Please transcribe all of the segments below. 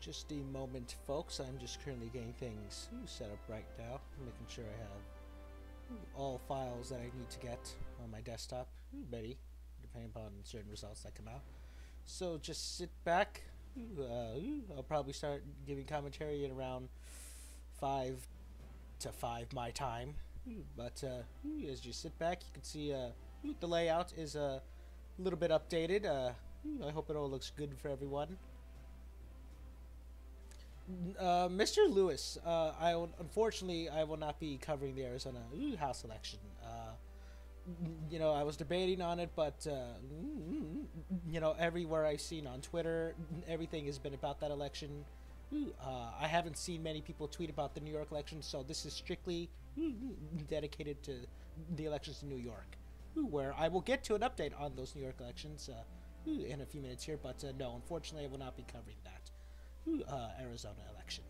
Just a moment, folks. I'm just currently getting things set up right now, making sure I have all files that I need to get on my desktop ready, depending upon certain results that come out. So just sit back. I'll probably start giving commentary at around 5 to 5 my time. But as you sit back, you can see the layout is a little bit updated. I hope it all looks good for everyone. Mr. Lewis, unfortunately I will not be covering the Arizona House election. I was debating on it, but everywhere I've seen on Twitter, everything has been about that election. I haven't seen many people tweet about the New York election, so this is strictly dedicated to the elections in New York, where I will get to an update on those New York elections in a few minutes here. But no, unfortunately, I will not be covering that Arizona election.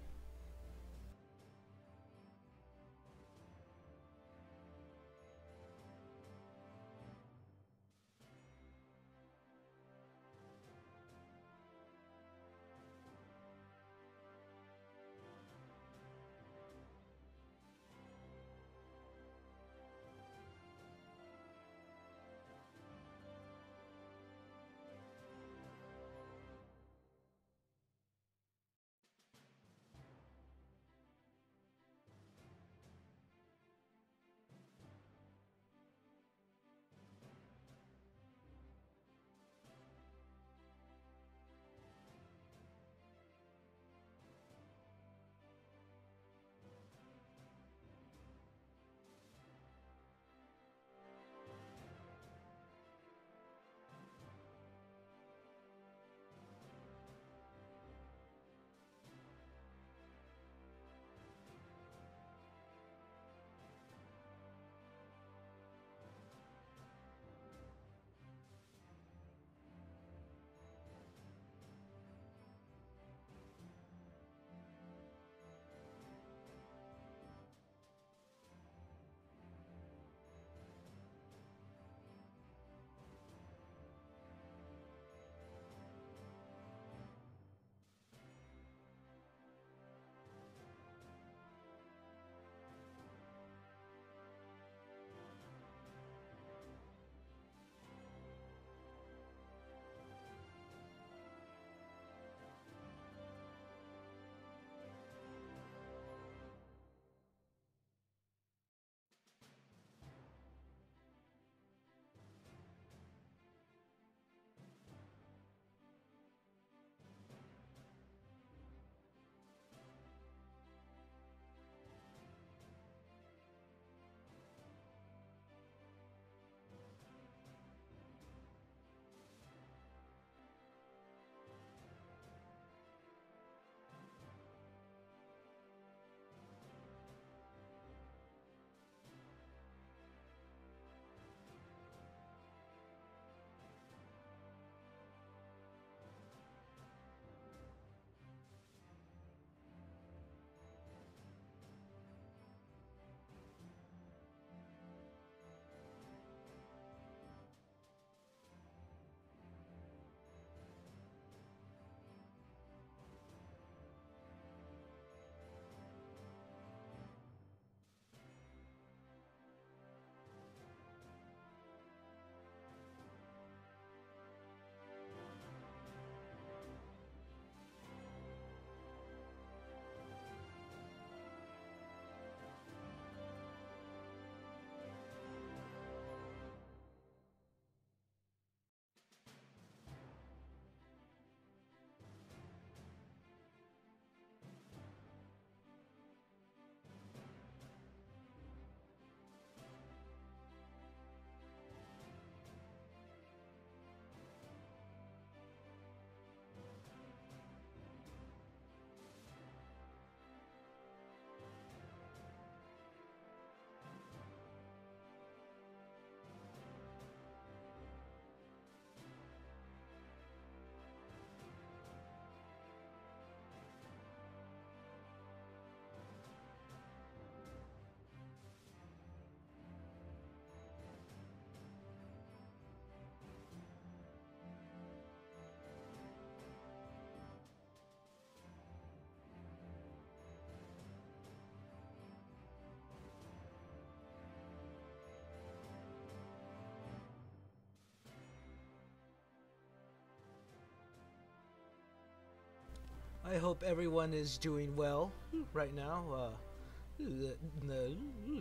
I hope everyone is doing well right now.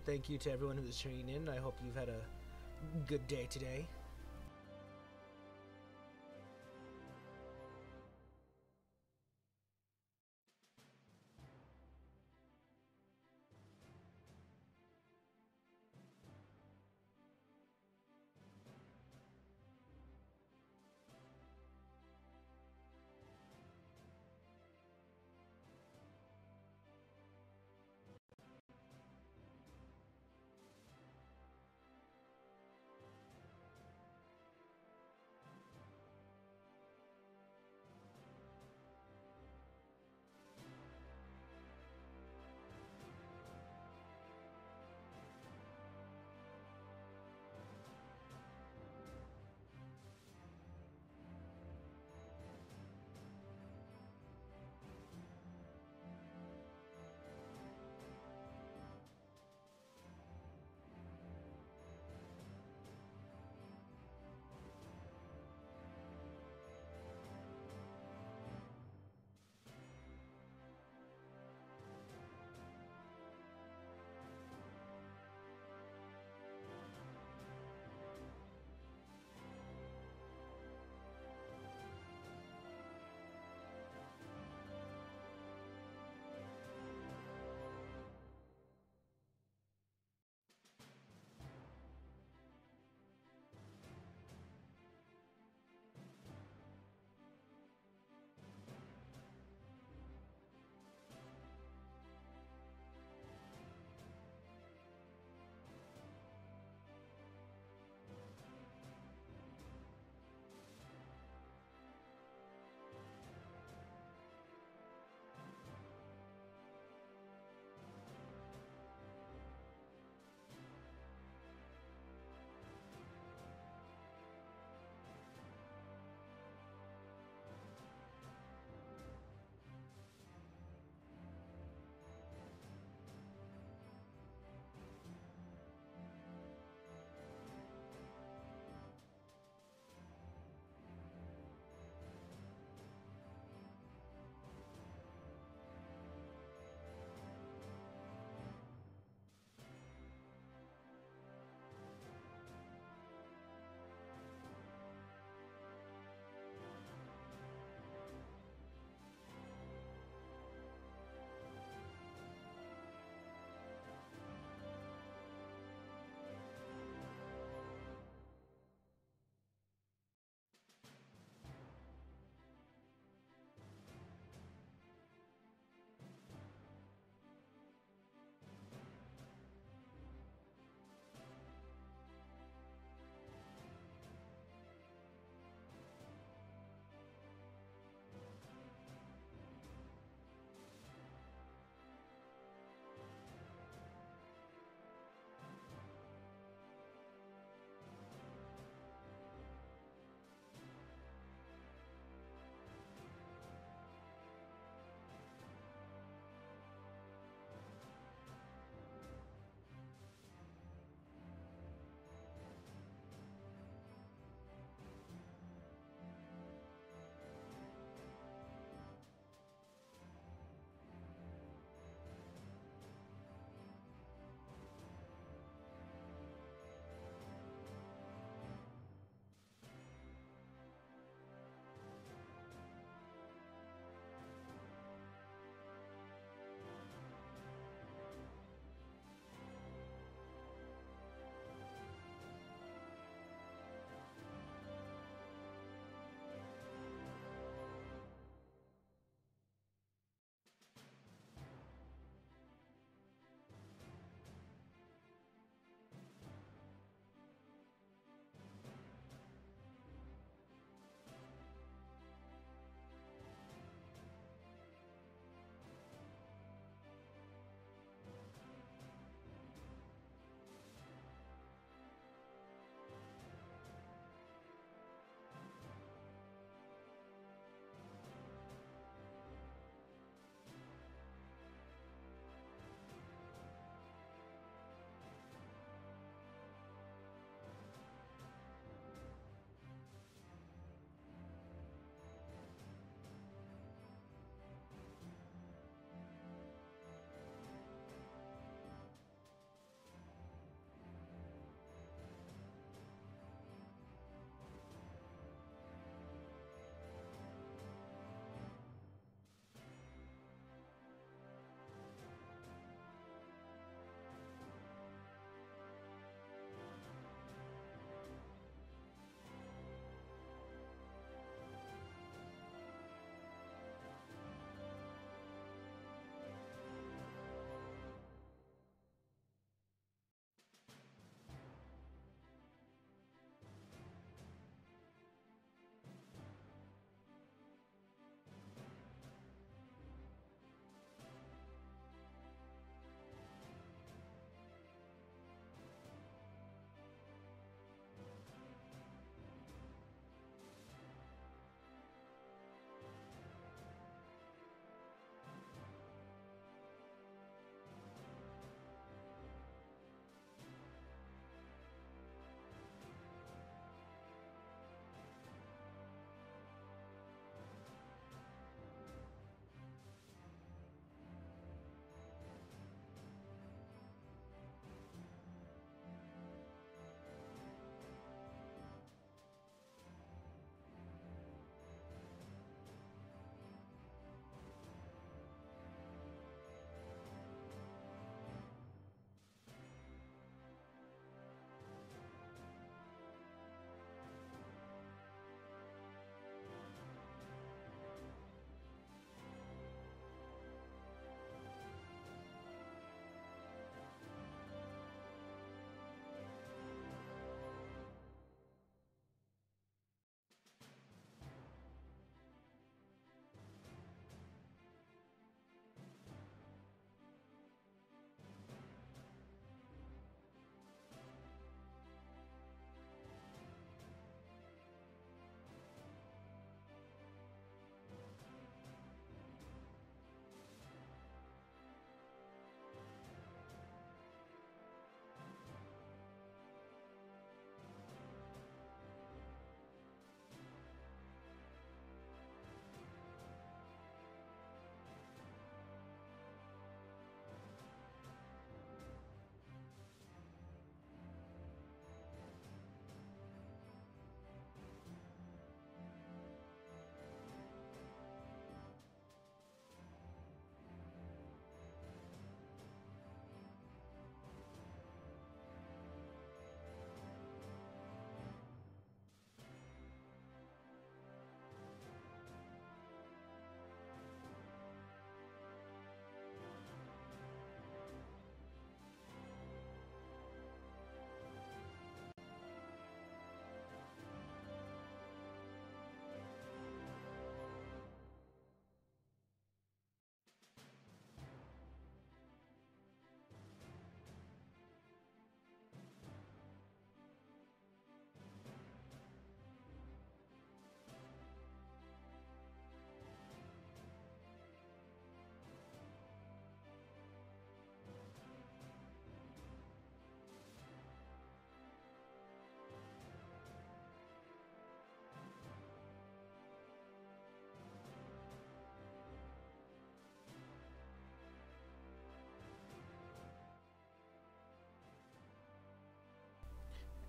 Thank you to everyone who's tuning in. I hope you've had a good day today.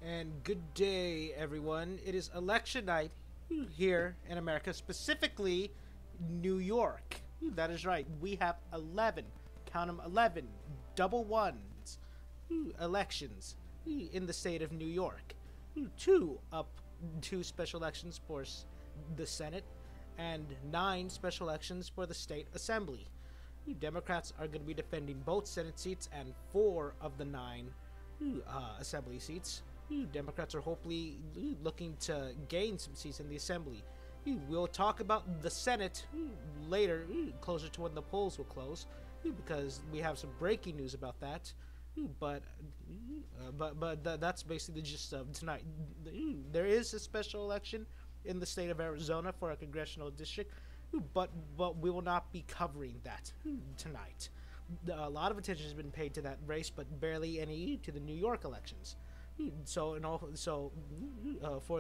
And good day, everyone. It is election night here in America, specifically New York. That is right. We have 11, count them 11, double ones, elections in the state of New York. Two special elections for the Senate and 9 special elections for the state assembly. Democrats are going to be defending both Senate seats and 4 of the 9 assembly seats. Democrats are hopefully looking to gain some seats in the assembly. We'll talk about the Senate later, closer to when the polls will close, because we have some breaking news about that. That's basically the gist of tonight. There is a special election in the state of Arizona for a congressional district, but we will not be covering that tonight. A lot of attention has been paid to that race, but barely any to the New York elections. For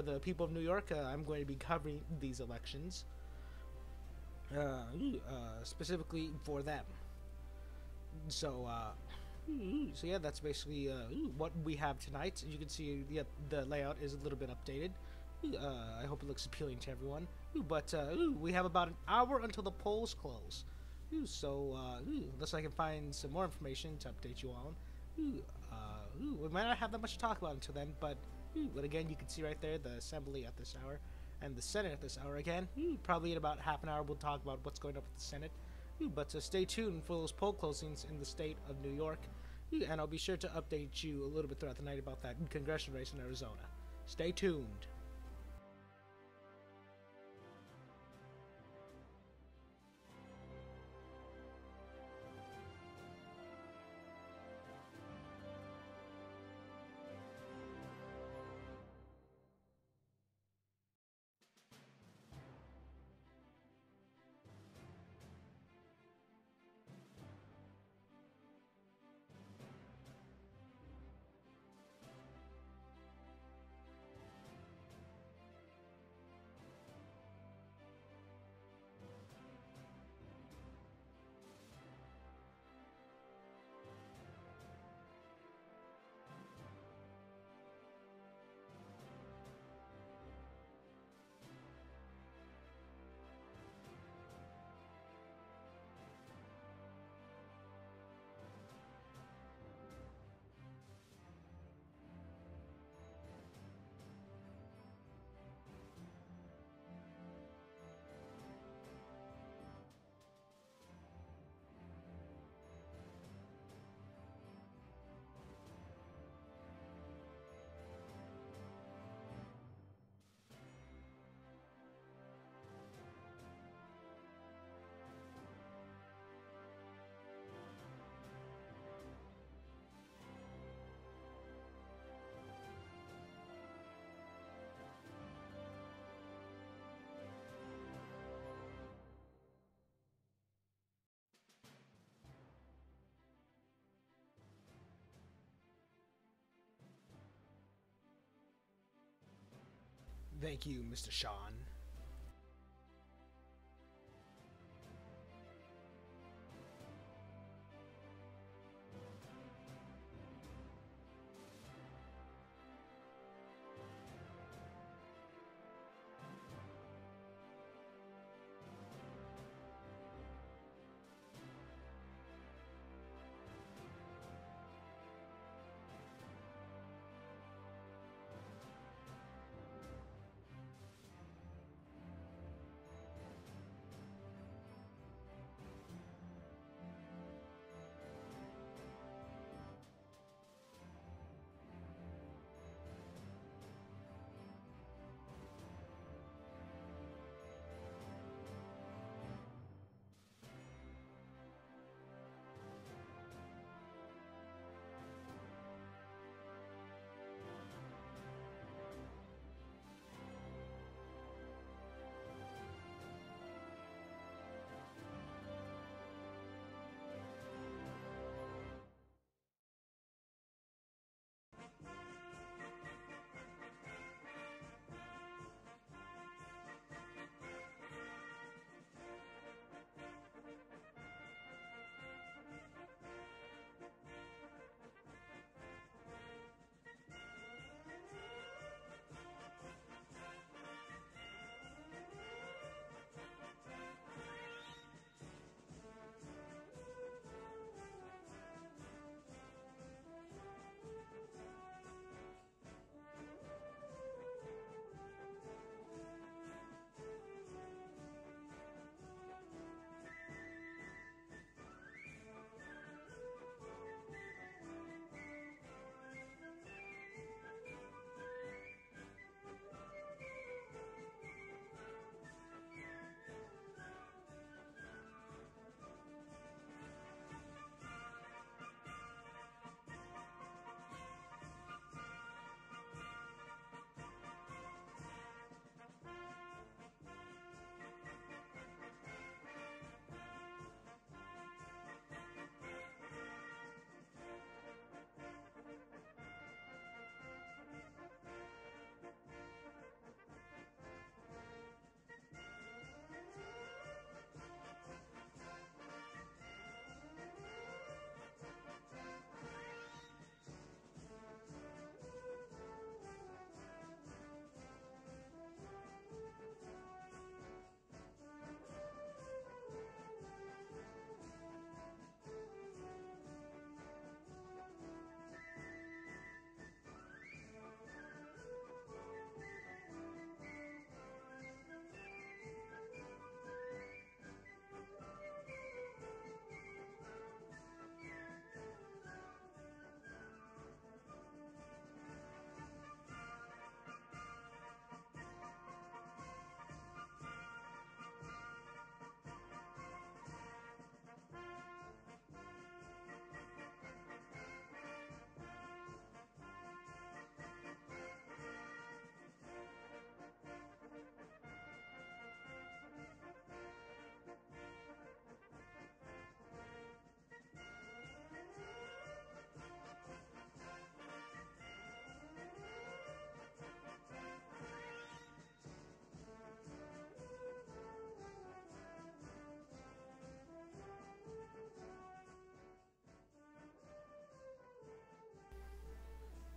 the people of New York, I'm going to be covering these elections specifically for them. So yeah, that's basically what we have tonight. As you can see, the layout is a little bit updated. I hope it looks appealing to everyone. But we have about an hour until the polls close. Unless I can find some more information to update you on. We might not have that much to talk about until then, but again, you can see right there the Assembly at this hour and the Senate at this hour. Again, probably in about half an hour we'll talk about what's going on with the Senate. But stay tuned for those poll closings in the state of New York, and I'll be sure to update you a little bit throughout the night about that congressional race in Arizona. Stay tuned. Thank you, Mr. Sean.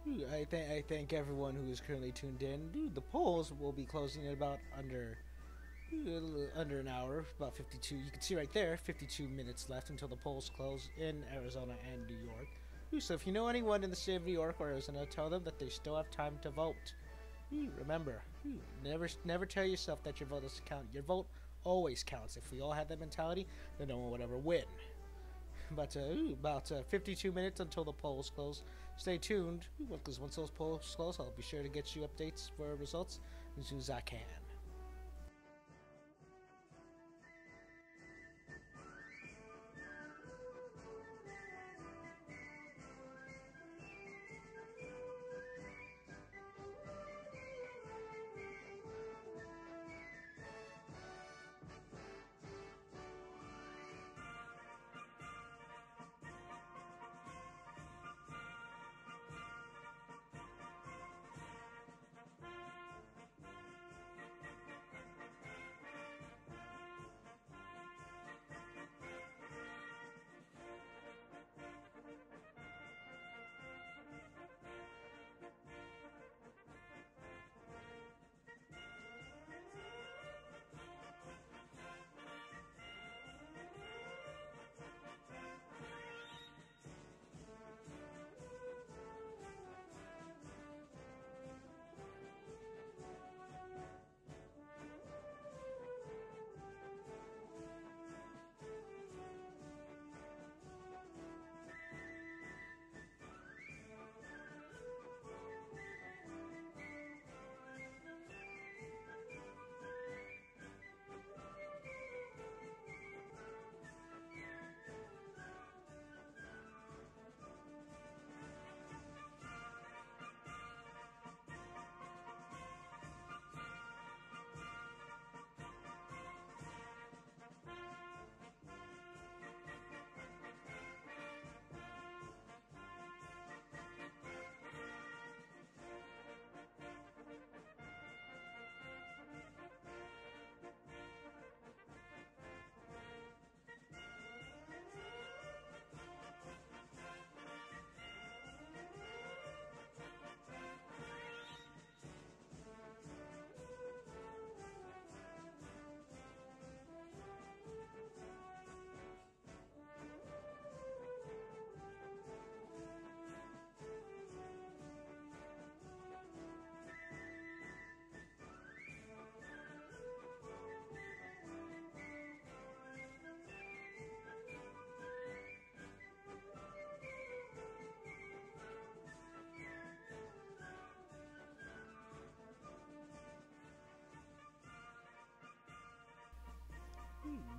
I thank everyone who is currently tuned in. The polls will be closing in about under an hour, about 52. You can see right there, 52 minutes left until the polls close in Arizona and New York. So if you know anyone in the state of New York or Arizona, tell them that they still have time to vote. Remember, never tell yourself that your vote doesn't count. Your vote always counts. If we all had that mentality, then no one would ever win. But about 52 minutes until the polls close. Stay tuned, because once those polls close, I'll be sure to get you updates for results as soon as I can.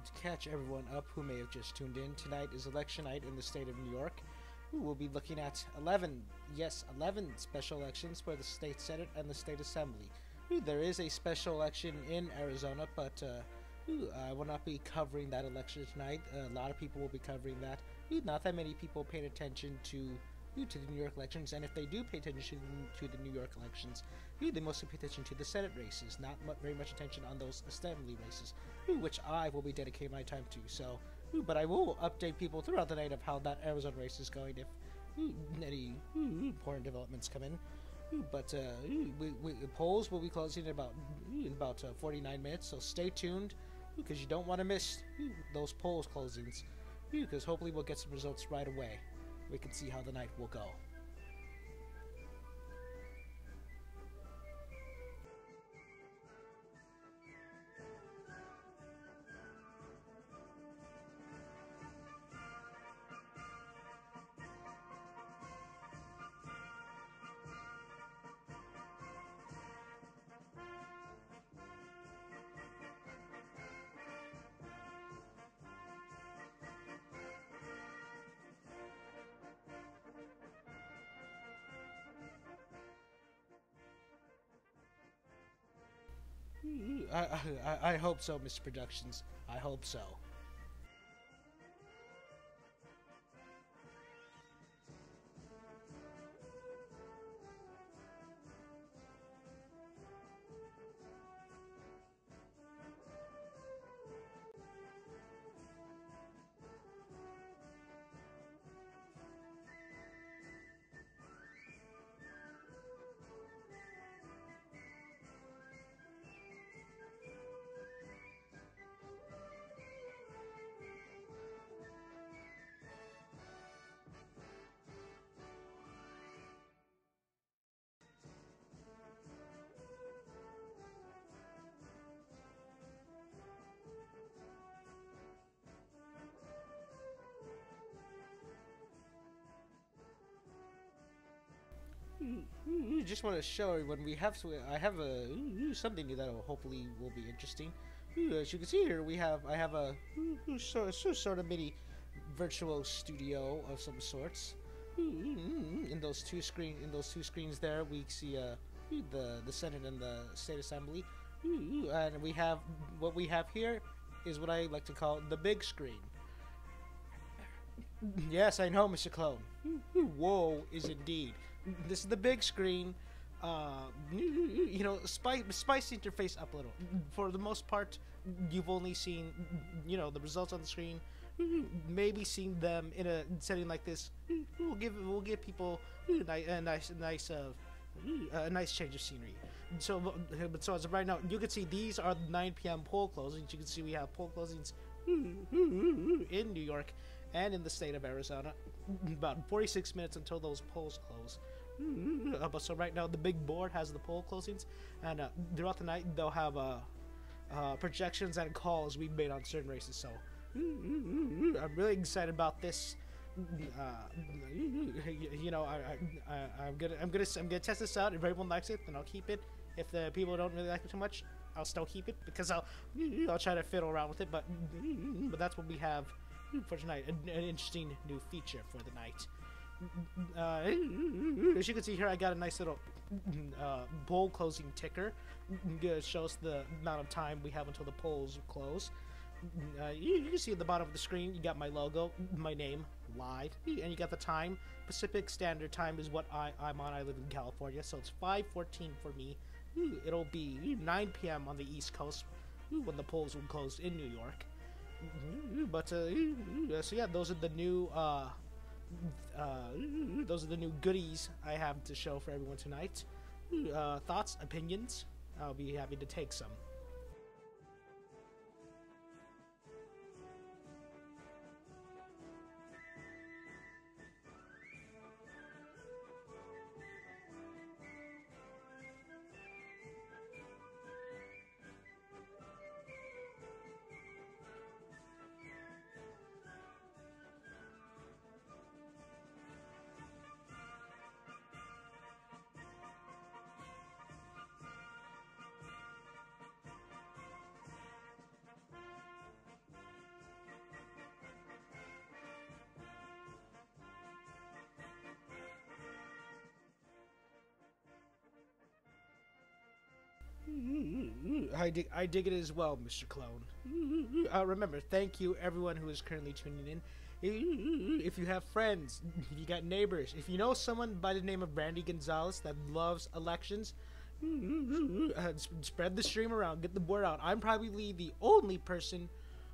To catch everyone up who may have just tuned in, tonight is election night in the state of New York. We'll be looking at 11 special elections for the state senate and the state assembly. There is a special election in Arizona, but I will not be covering that election tonight. A lot of people will be covering that. Not that many people paid attention to the New York elections, and if they do pay attention to the New York elections, they mostly pay attention to the Senate races, not very much attention on those assembly races, which I will be dedicating my time to. So, but I will update people throughout the night of how that Arizona race is going if any important developments come in. But the polls will be closing in about 49 minutes, so stay tuned because you don't want to miss those polls closings, because hopefully we'll get some results right away. We can see how the night will go. I hope so, Mr. Productions. I hope so. Just want to show everyone we have. I have a something that will be interesting. As you can see here, I have a sort of mini virtual studio of some sorts. In those two screens there, we see the Senate and the State Assembly, and we have what we have here is what I like to call the big screen. Yes, I know, Mr. Clone. Whoa, is indeed. This is the big screen. Spice interface up a little. For the most part, you've only seen, the results on the screen. Maybe seen them in a setting like this. We'll give people a nice change of scenery. So as of right now, you can see these are the 9 p.m. poll closings. You can see we have poll closings in New York and in the state of Arizona. About 46 minutes until those polls close. But so right now, the big board has the poll closings, and throughout the night they'll have projections and calls we've made on certain races. So I'm really excited about this. I'm gonna test this out. If everyone likes it, then I'll keep it. If the people don't really like it too much, I'll still keep it because I'll try to fiddle around with it. But that's what we have for tonight. An interesting new feature for the night. As you can see here, I got a nice little poll closing ticker. It shows the amount of time we have until the polls close. You can see at the bottom of the screen, you got my logo, my name, live, and you got the time. Pacific Standard Time is what I'm on. I live in California, so it's 5:14 for me. It'll be 9 p.m. on the East Coast when the polls will close in New York. But so yeah, those are the new goodies I have to show for everyone tonight. Thoughts, opinions? I'll be happy to take some. I dig it as well, Mr. Clone. Remember, thank you everyone who is currently tuning in. If you have friends, if you got neighbors, if you know someone by the name of Randy Gonzalez that loves elections, spread the stream around, get the word out. I'm probably the only person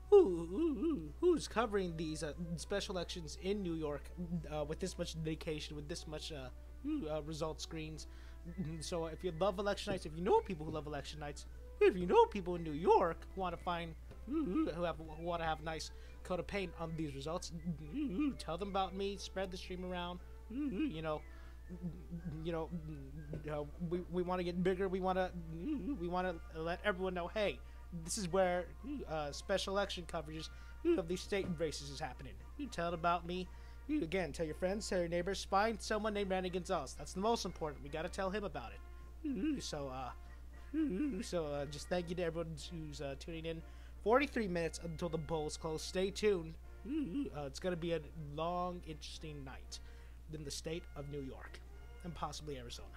who's covering these special elections in New York with this much dedication, with this much result screens. So if you love election nights, if you know people who love election nights, if you know people in New York who want to have a nice coat of paint on these results, tell them about me. Spread the stream around. We want to get bigger. We want to let everyone know, hey, this is where special election coverages of these state races is happening. Tell them about me. Again, tell your friends, tell your neighbors, find someone named Randy Gonzalez. That's the most important. We got to tell him about it. So just thank you to everyone who's tuning in. 43 minutes until the polls close. Stay tuned. It's going to be a long, interesting night in the state of New York and possibly Arizona.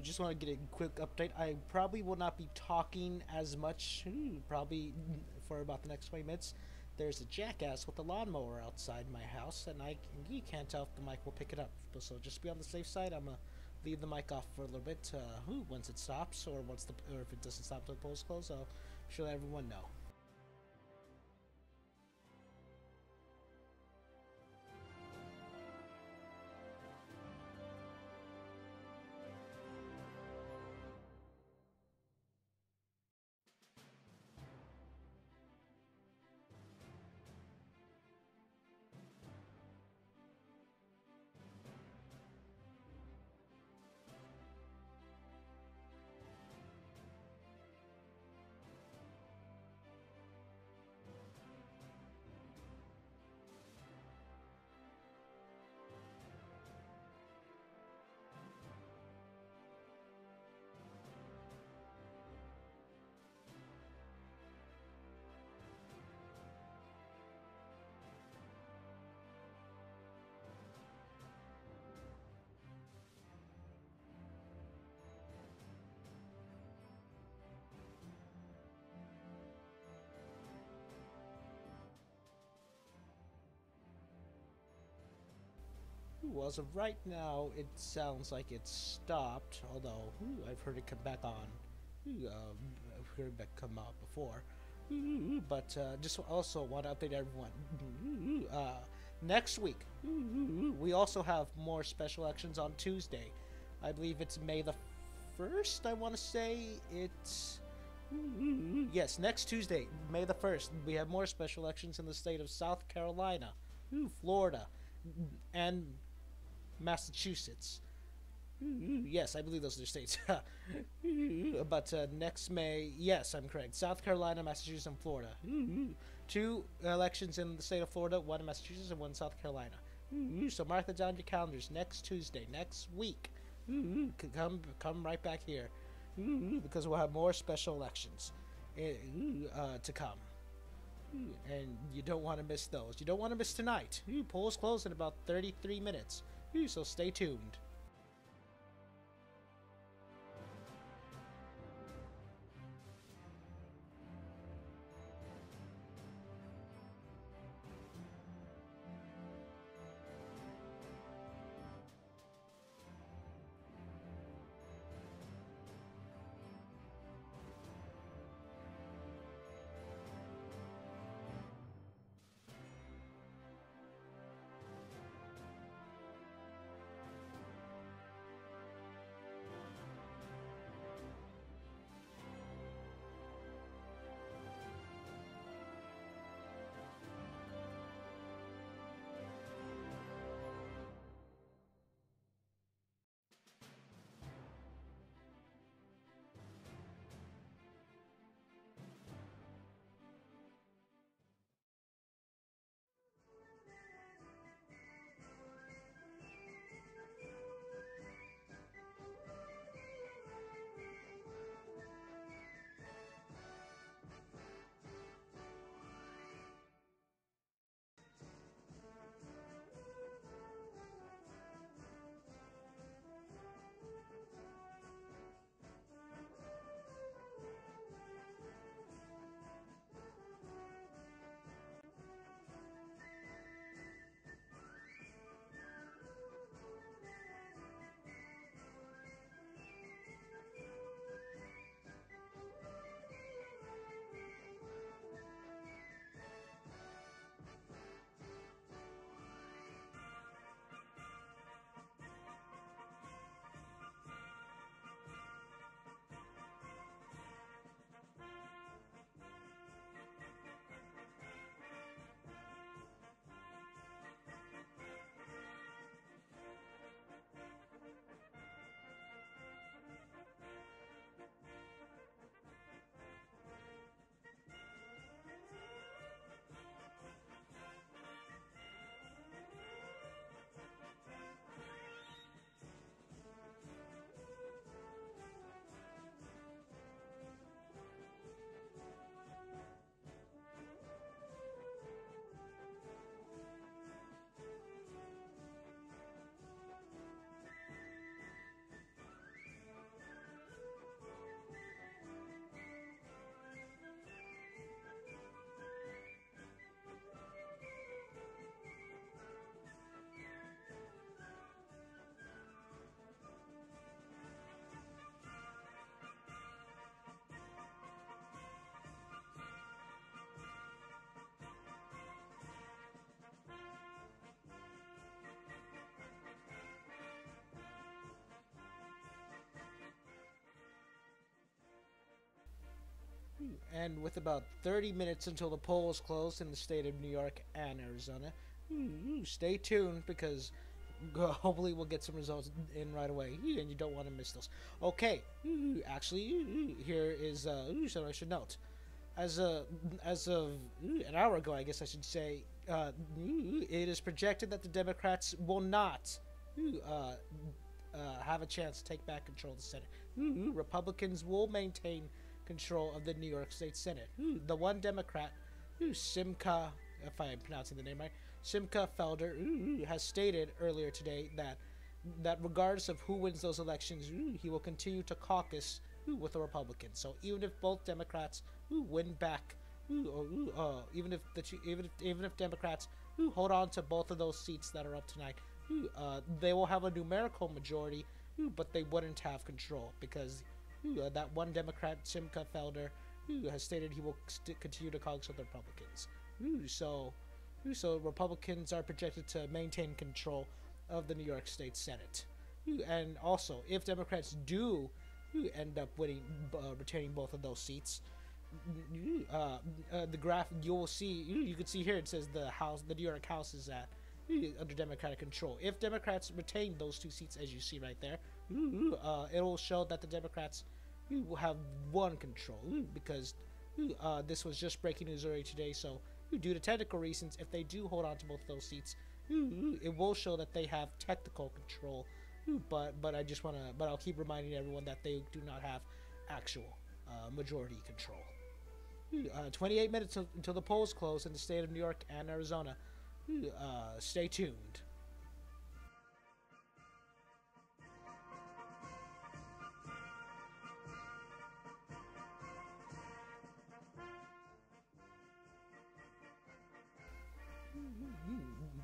just want to get a quick update. I probably will not be talking as much, probably for about the next 20 minutes. There's a jackass with a lawnmower outside my house, and you can't tell if the mic will pick it up. So just be on the safe side. I'm gonna leave the mic off for a little bit. Once it stops, or or if it doesn't stop until the polls close, I'll let everyone know. As of right now, it sounds like it's stopped, although I've heard it come back on. I've heard it come out before. But just also want to update everyone. Next week, we also have more special elections on Tuesday. I believe it's May the 1st, I want to say. It's... Yes, next Tuesday, May the 1st, we have more special elections in the state of South Carolina, Florida, and Massachusetts. Yes, I believe those are the states. But next May, yes, I'm correct. South Carolina, Massachusetts, and Florida. Two elections in the state of Florida, one in Massachusetts and one in South Carolina. So mark that down on your calendars. Next Tuesday, next week. Come right back here, because we'll have more special elections to come. And you don't want to miss those. You don't want to miss tonight. Polls close in about 33 minutes. So stay tuned. And with about 30 minutes until the polls close in the state of New York and Arizona, stay tuned because hopefully we'll get some results in right away, and you don't want to miss those. Okay, actually, here is something I should note. As of an hour ago, I guess I should say, it is projected that the Democrats will not have a chance to take back control of the Senate. Republicans will maintain control of the New York State Senate. The one Democrat, Simcha, if I'm pronouncing the name right, Simcha Felder, has stated earlier today that regardless of who wins those elections, he will continue to caucus with the Republicans. So even if both Democrats win back, even if Democrats hold on to both of those seats that are up tonight, they will have a numerical majority, but they wouldn't have control because that one Democrat, Simcha Felder, has stated he will continue to caucus with the Republicans. So Republicans are projected to maintain control of the New York State Senate. And also, if Democrats do end up retaining both of those seats, the graph you can see here, it says the New York House is at under Democratic control. If Democrats retain those two seats, as you see right there, it will show that the Democrats will have one control because this was just breaking news earlier today. So due to technical reasons, if they do hold on to both of those seats, it will show that they have technical control. But I'll keep reminding everyone that they do not have actual majority control. 28 minutes until the polls close in the state of New York and Arizona. Stay tuned.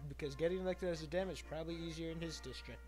Because getting elected as a Dem is probably easier in his district.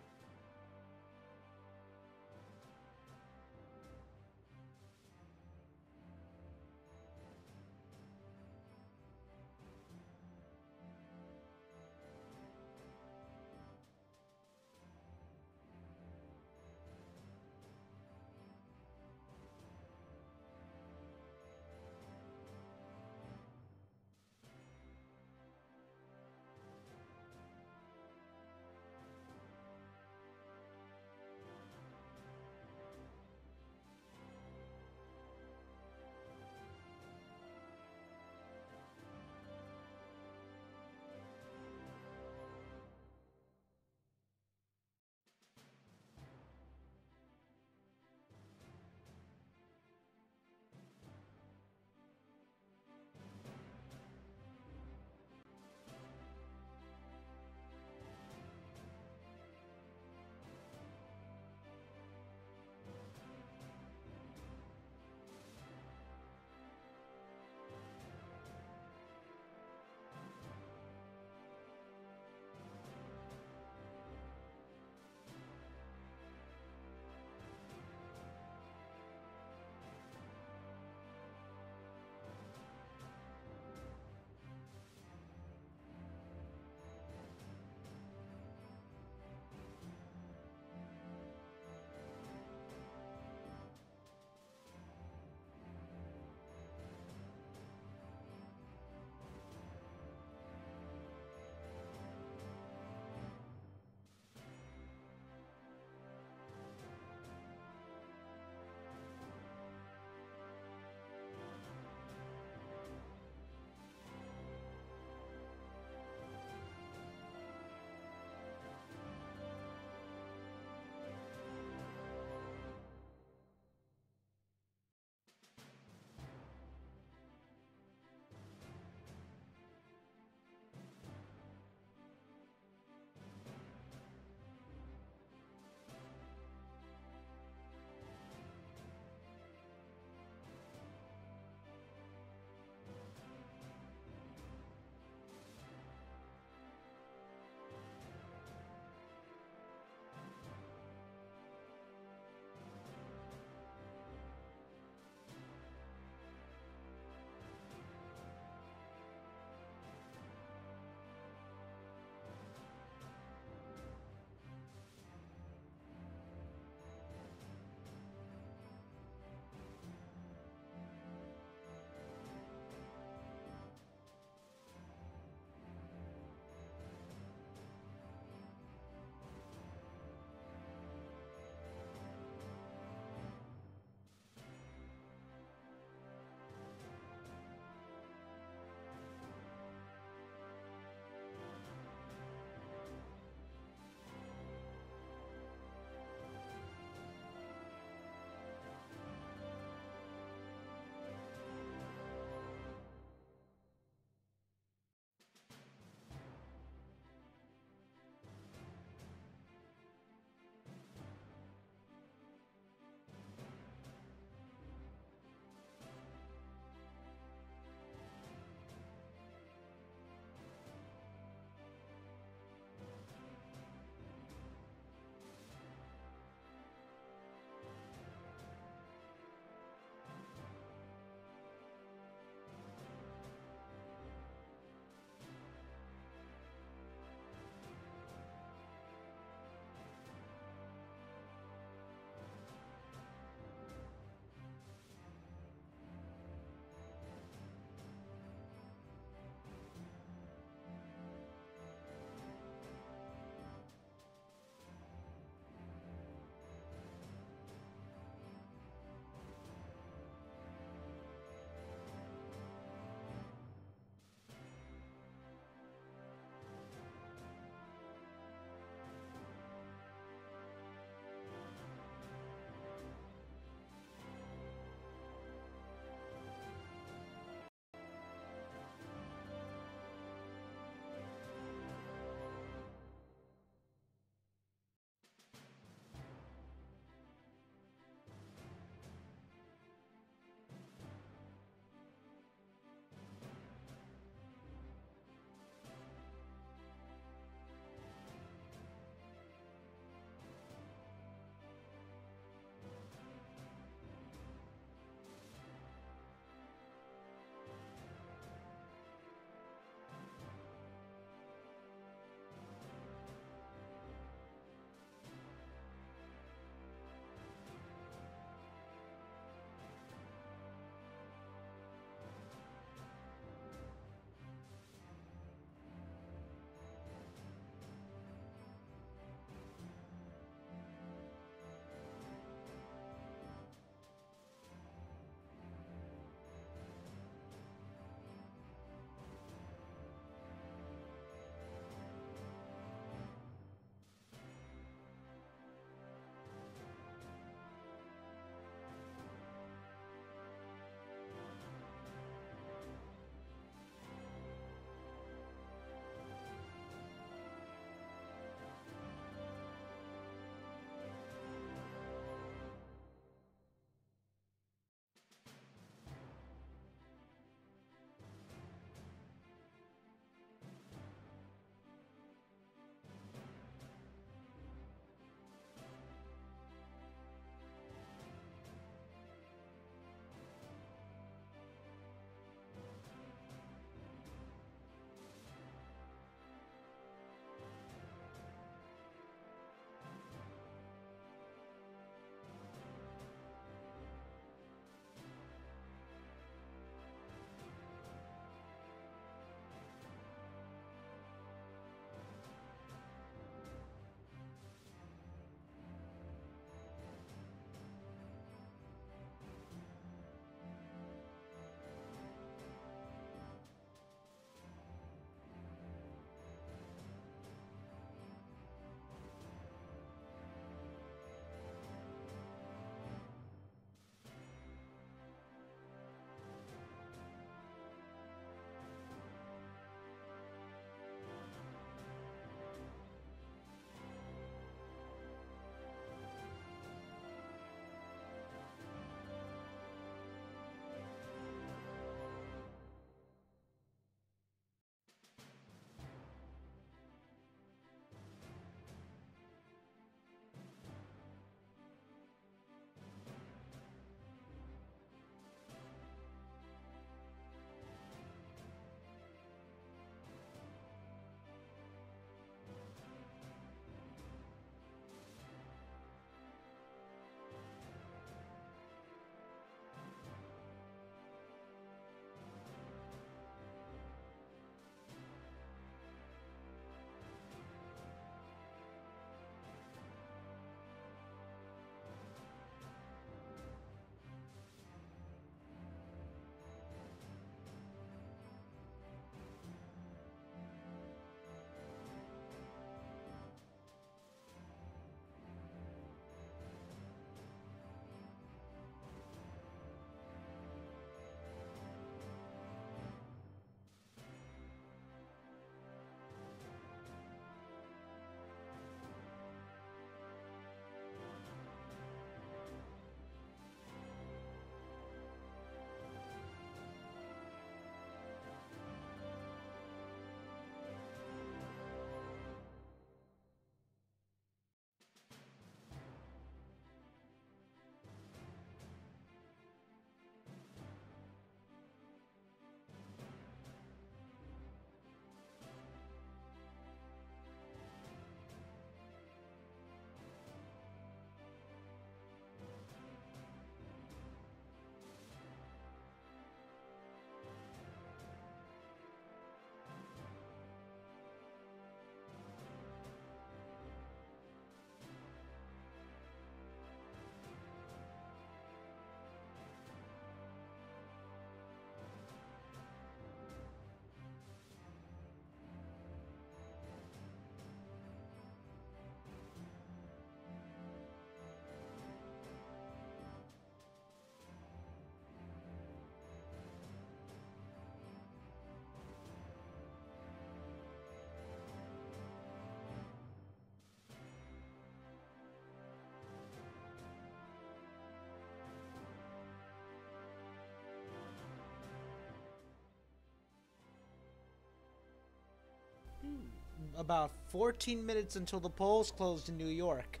about 14 minutes until the polls closed in New York.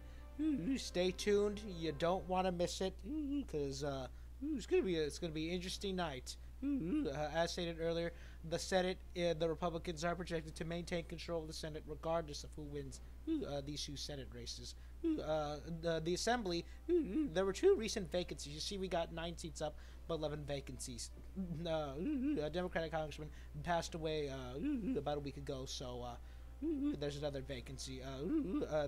Stay tuned. You don't want to miss it because it's gonna be an interesting night. As stated earlier, the Senate, the Republicans are projected to maintain control of the Senate regardless of who wins these two Senate races. The Assembly, there were two recent vacancies. You see, we got 9 seats up, but 11 vacancies. A Democratic congressman passed away about a week ago, so there's another vacancy.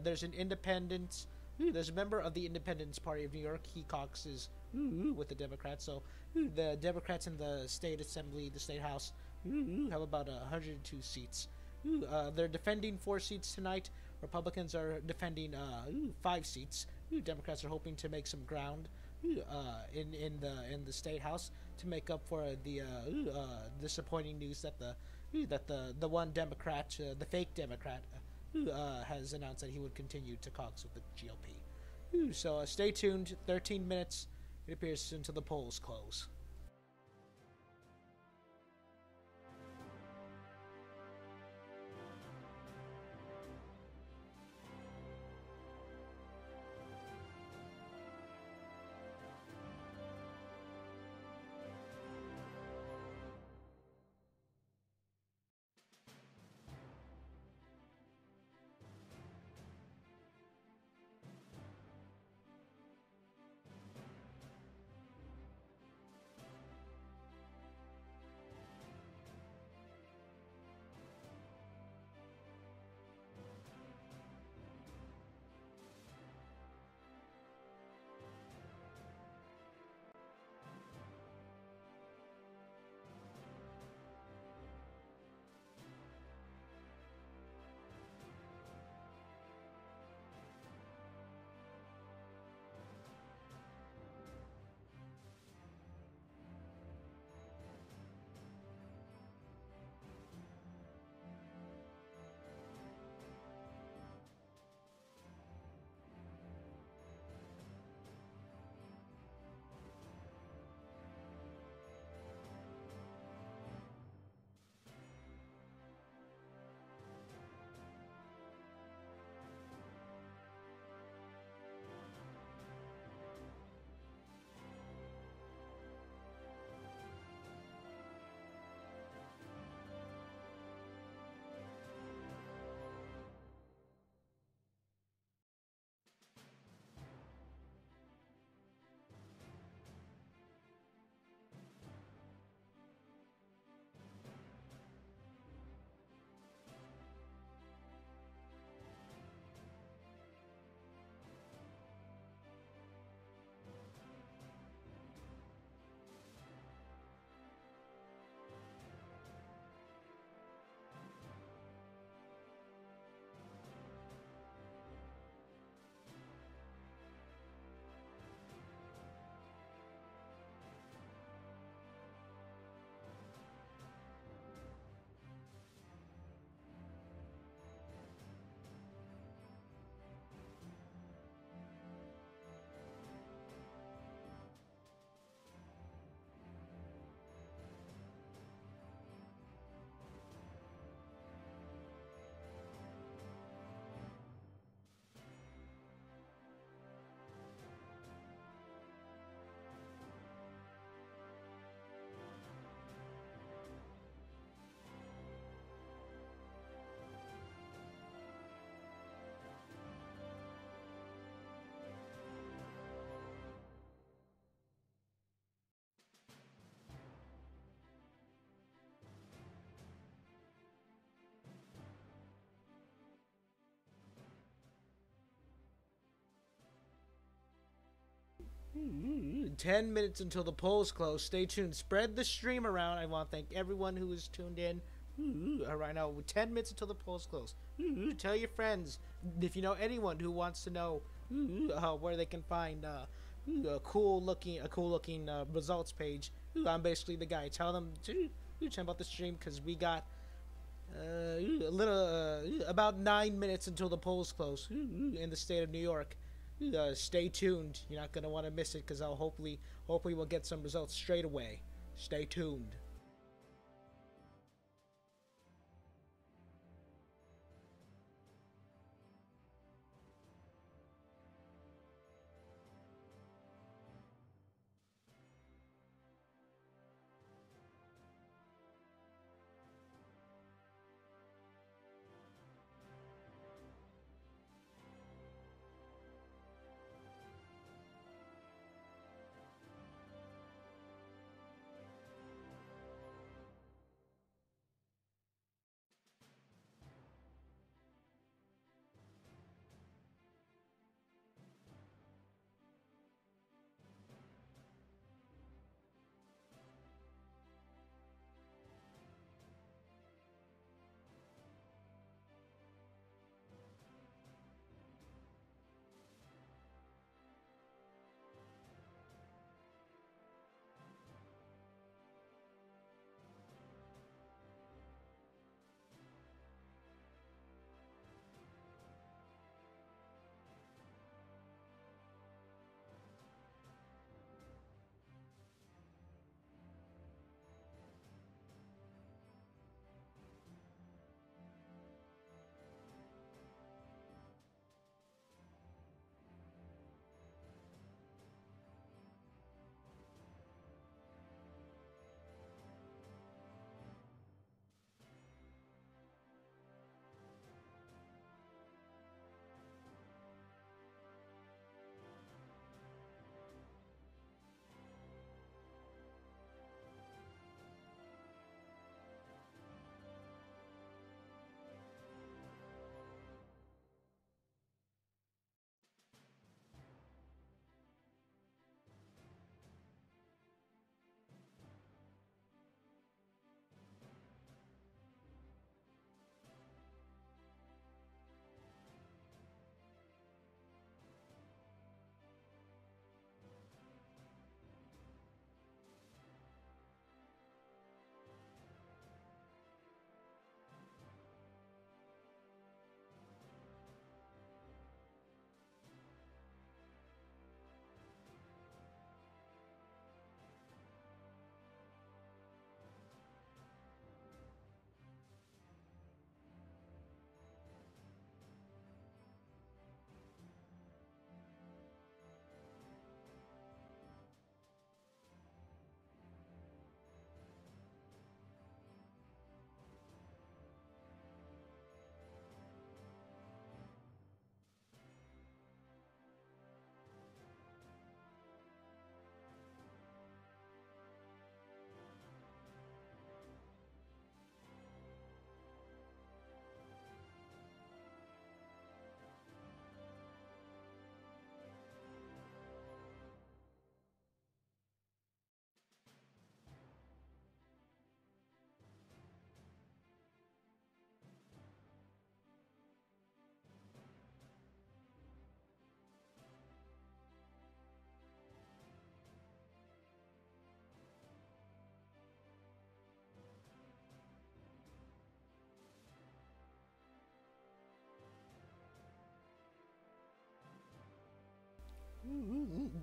There's an independent. There's a member of the Independence Party of New York. He caucuses with the Democrats. So the Democrats in the state assembly, the state house, have about 102 seats. They're defending 4 seats tonight. Republicans are defending 5 seats. Democrats are hoping to make some ground in the state house to make up for the disappointing news that the one Democrat, the fake Democrat, has announced that he would continue to caucus with the GOP. So stay tuned. 13 minutes, it appears, until the polls close. Mm-hmm. 10 minutes until the polls close. Stay tuned. Spread the stream around. I want to thank everyone who is tuned in right now. 10 minutes until the polls close. Tell your friends. If you know anyone who wants to know where they can find a cool looking results page, I'm basically the guy. Tell them to check out the stream because we got about 9 minutes until the polls close in the state of New York. Stay tuned. You're not gonna want to miss it because I'll hopefully we'll get some results straight away. Stay tuned.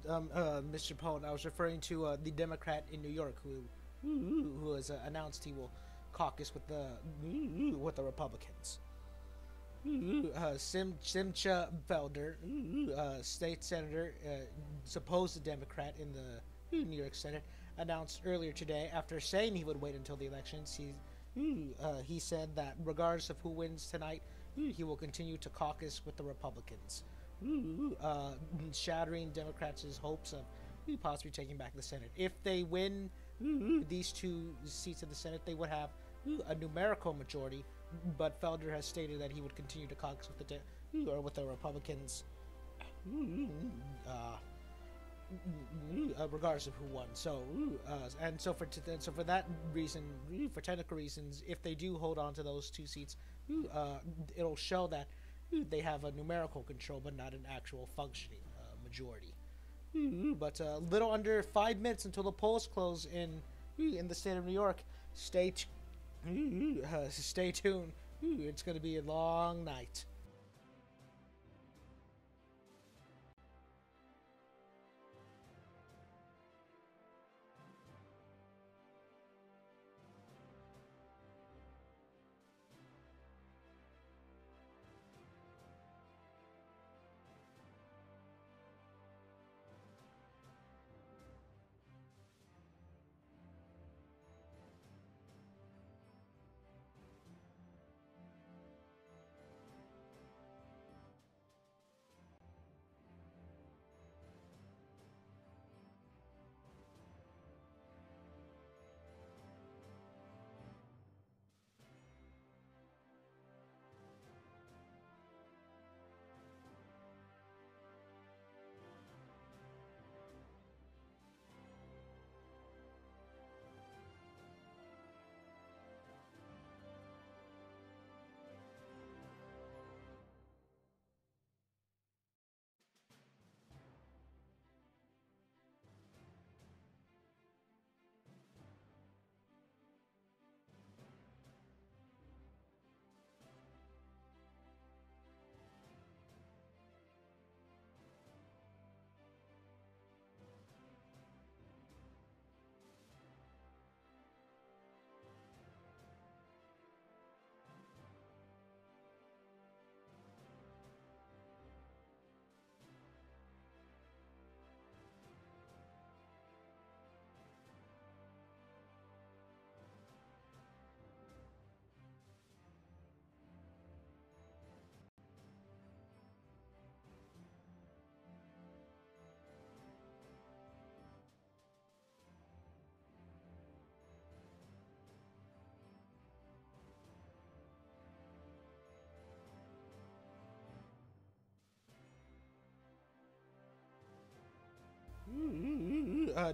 Mr. Pone, I was referring to the Democrat in New York who has announced he will caucus with the Republicans. Simcha Felder, state senator, supposed Democrat in the New York Senate, announced earlier today, after saying he would wait until the elections, he said that regardless of who wins tonight, he will continue to caucus with the Republicans, shattering Democrats' hopes of possibly taking back the Senate. If they win these two seats in the Senate, they would have a numerical majority, but Felder has stated that he would continue to caucus with the Republicans, regardless of who won. So for that reason, for technical reasons, if they do hold on to those two seats, it'll show that they have a numerical control, but not an actual functioning majority. But a little under 5 minutes until the polls close in the state of New York. Stay tuned. It's going to be a long night.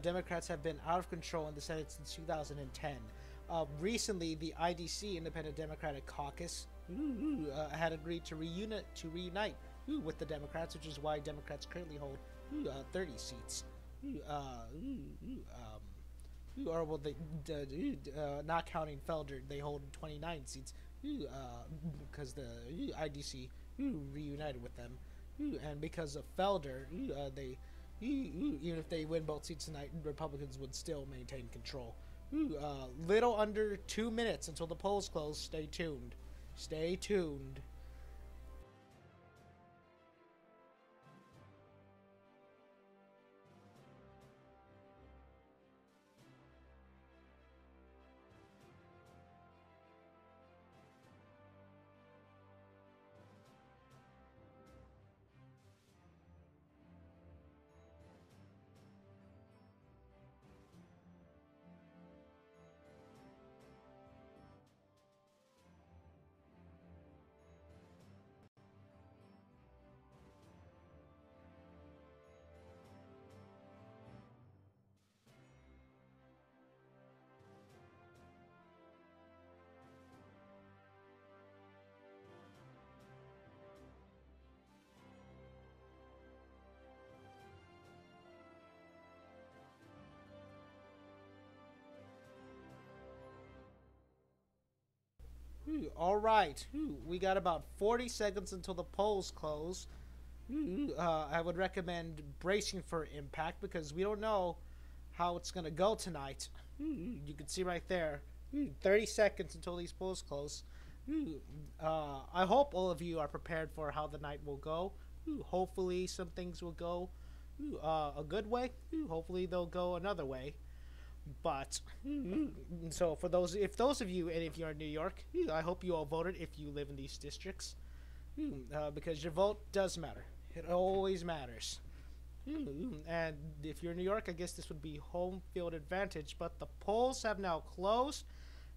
Democrats have been out of control in the Senate since 2010. Recently, the IDC, Independent Democratic Caucus, had agreed to reunite with the Democrats, which is why Democrats currently hold 30 seats. Or well, not counting Felder, they hold 29 seats because the IDC reunited with them, and because of Felder, they even if they win both seats tonight, Republicans would still maintain control. Little under 2 minutes until the polls close. Stay tuned. Stay tuned. All right. We got about 40 seconds until the polls close. I would recommend bracing for impact because we don't know how it's going to go tonight. You can see right there, 30 seconds until these polls close. I hope all of you are prepared for how the night will go. Hopefully some things will go a good way. Hopefully they'll go another way. But so for those, if those of you, and if you're in New York, I hope you all voted if you live in these districts, because your vote does matter. It always matters. And if you're in New York, I guess this would be home field advantage. But the polls have now closed,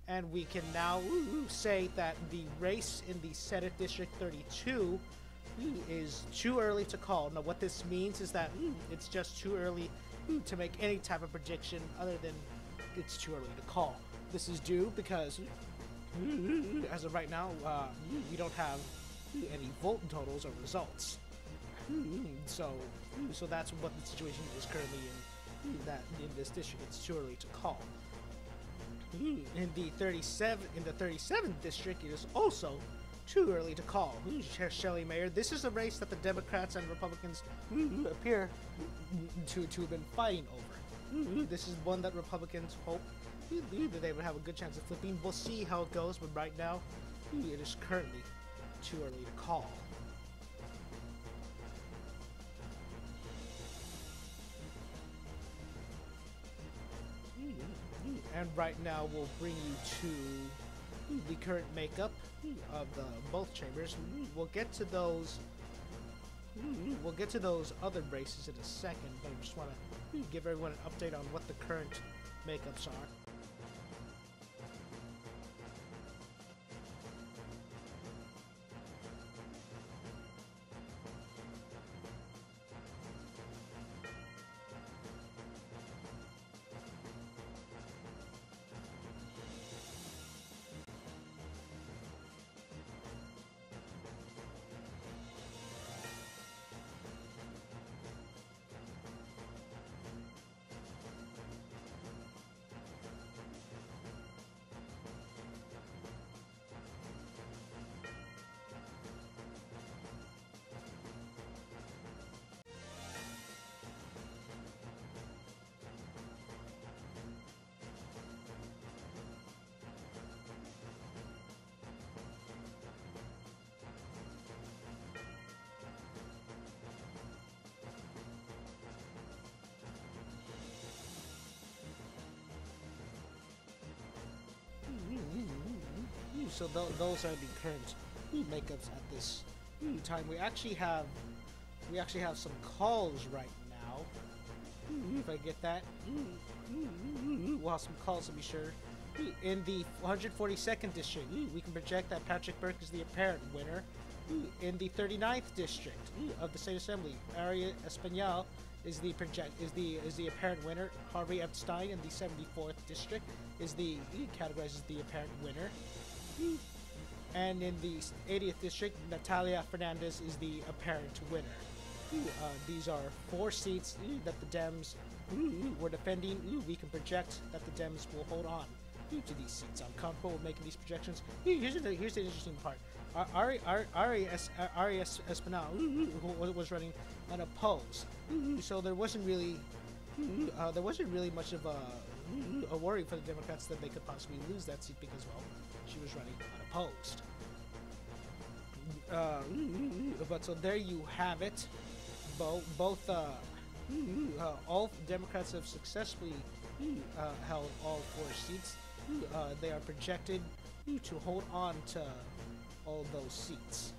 and we can now say that the race in the Senate District 32 is too early to call. Now, what this means is that it's just too early to make any type of prediction other than it's too early to call. This is due because, as of right now, we don't have any vote totals or results. So that's what the situation is currently in this district. It's too early to call. In the 37th district, it is also too early to call. Shelley Mayer. This is a race that the Democrats and Republicans appear to have been fighting over. This is one that Republicans hope that they would have a good chance of flipping. We'll see how it goes, but right now, it is currently too early to call. And right now, we'll bring you to the current makeup of both chambers. We'll get to those. We'll get to those other races in a second, but I just want to give everyone an update on what the current makeups are. So those are the current makeups at this time. We actually have some calls right now. If I get that, we'll have some calls to be sure. In the 142nd district, we can project that Patrick Burke is the apparent winner. In the 39th district of the state assembly, Ari Espanol is the apparent winner. Harvey Epstein in the 74th district is categorized as the apparent winner. And in the 80th district, Natalia Fernandez is the apparent winner. These are 4 seats that the Dems were defending. We can project that the Dems will hold on to these seats. I'm comfortable with making these projections. Here's the interesting part. Ari Espinal was running unopposed, so there wasn't really much of a worry for the Democrats that they could possibly lose that seat because, well, she was running unopposed. But so there you have it. Both all Democrats have successfully held all 4 seats. They are projected to hold on to all those seats.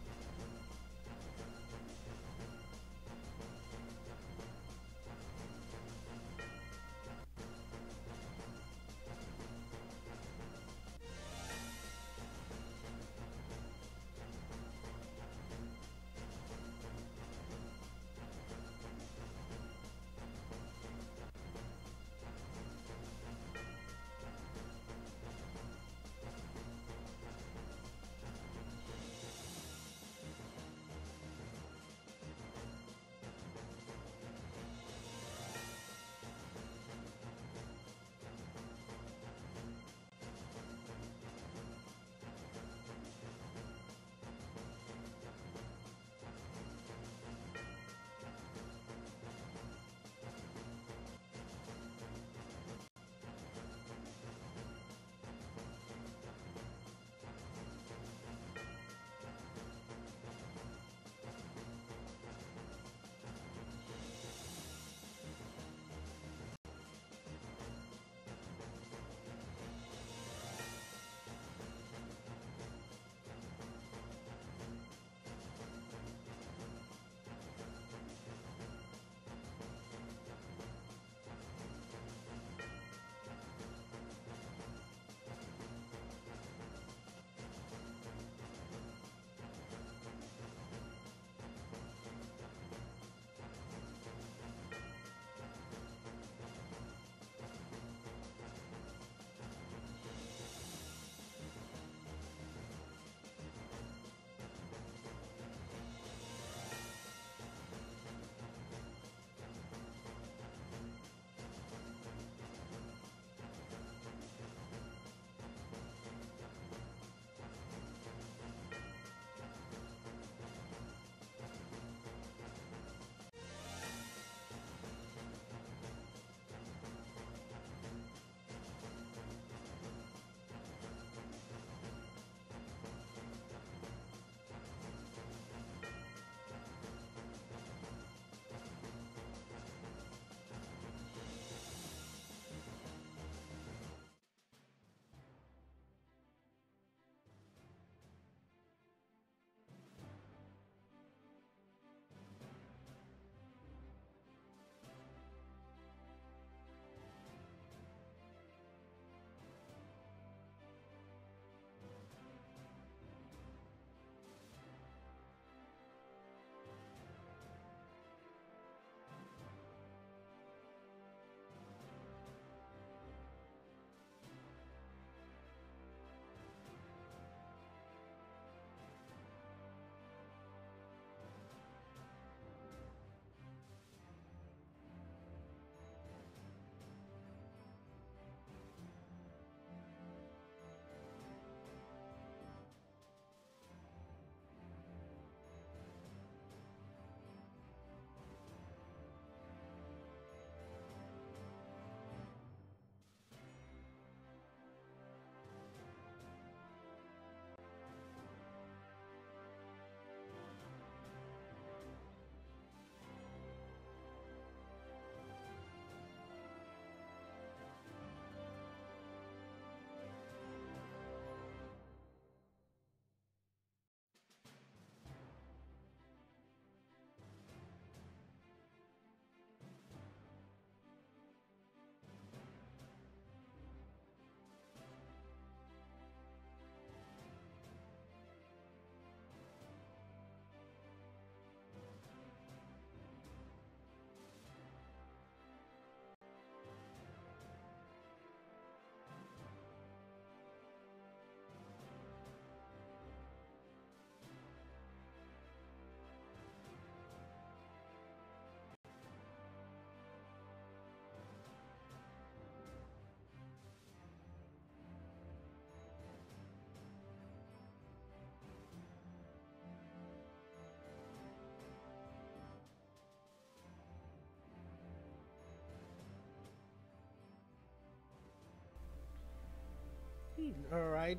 All right.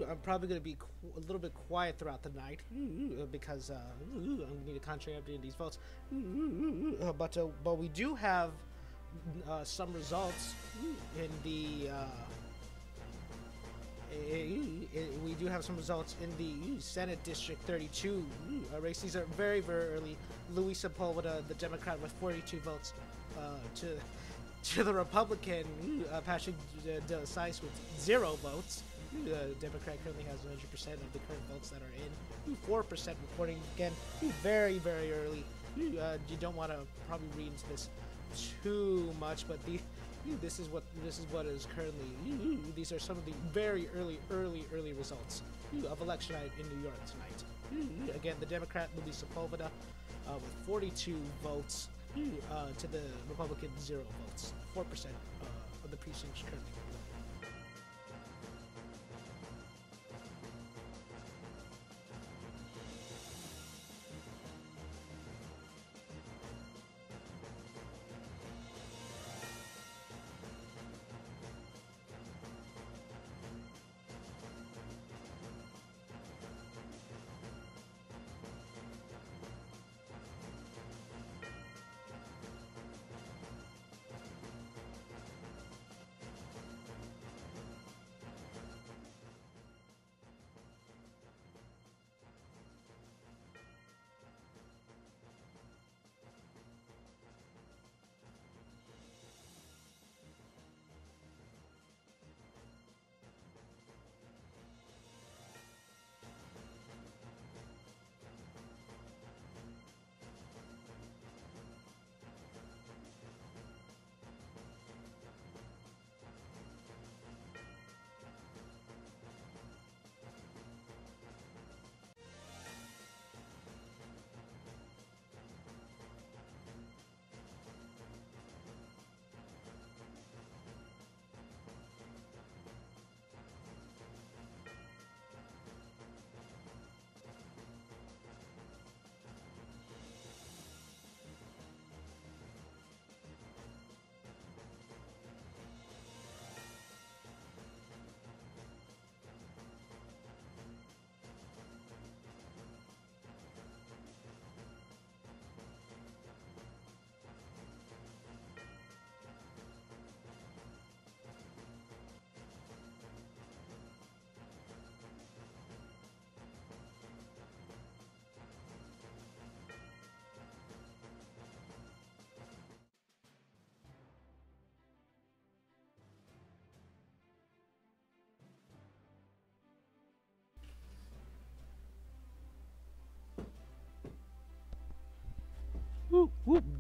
I'm probably going to be a little bit quiet throughout the night because I'm going to need to concentrate updating these votes. But we do have some results in the. We do have some results in the Senate District 32 race. These are very, very early. Luis Sepulveda, the Democrat, with 42 votes to the Republican, Patrick De Sais, with 0 votes. Democrat currently has 100% of the current votes that are in. 4% reporting. Again, very, very early. You don't want to probably read into this too much, but this is what is currently. These are some of the very early results of election night in New York tonight. Again, the Democrat Luis Sepulveda with 42 votes to the Republican 0 votes. 4% of the precincts currently.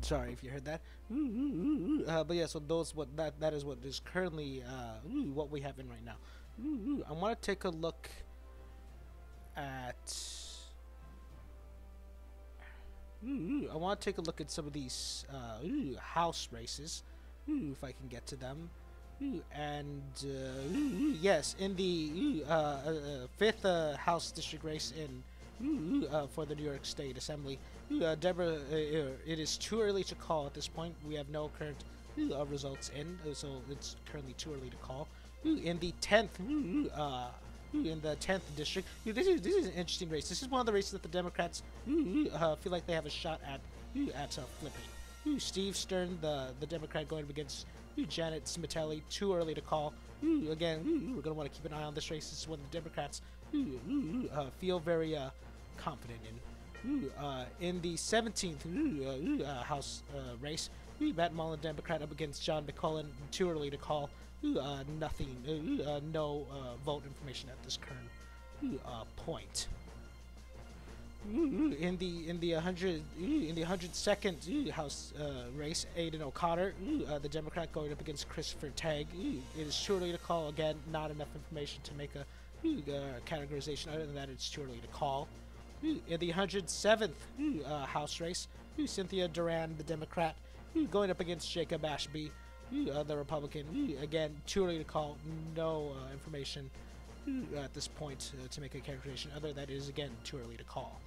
Sorry if you heard that. But yeah, so that is what is currently what we have in right now. I want to take a look at. I want to take a look at some of these house races, if I can get to them. And yes, in the fifth House district race in for the New York State Assembly, Deborah, it is too early to call at this point. We have no current results in, so it's currently too early to call. In the 10th, in the 10th district, this is an interesting race. This is one of the races that the Democrats feel like they have a shot at flipping. Steve Stern, the Democrat, going up against Janet Smitelli. Too early to call. Again, we're going to want to keep an eye on this race. This is one the Democrats feel very confident in. In the 17th House race, Matt Mullen, Democrat, up against John McCullen. Too early to call. Nothing. No vote information at this current point. In the 102nd House race, Aidan O'Connor, the Democrat, going up against Christopher Tagg. It is too early to call. Again, not enough information to make a categorization. Other than that, it's too early to call. In the 107th House race, Cynthia Duran, the Democrat, going up against Jacob Ashby, the Republican. Again, too early to call. No information at this point to make a characterization. Other than that, it is again too early to call.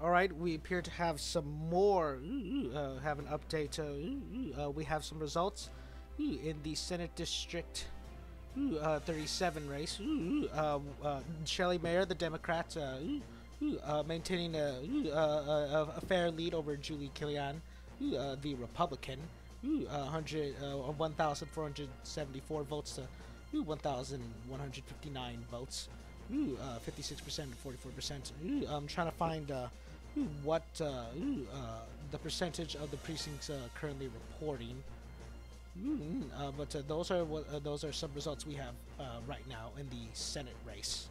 Alright, we appear to have some more, have an update. We have some results in the Senate District 37 race. Shelley Mayer, the Democrat, maintaining a fair lead over Julie Killian, the Republican. 1,474 votes to 1,159 votes. 56% and 44%. I'm trying to find what the percentage of the precincts currently reporting. But those are some results we have right now in the Senate race.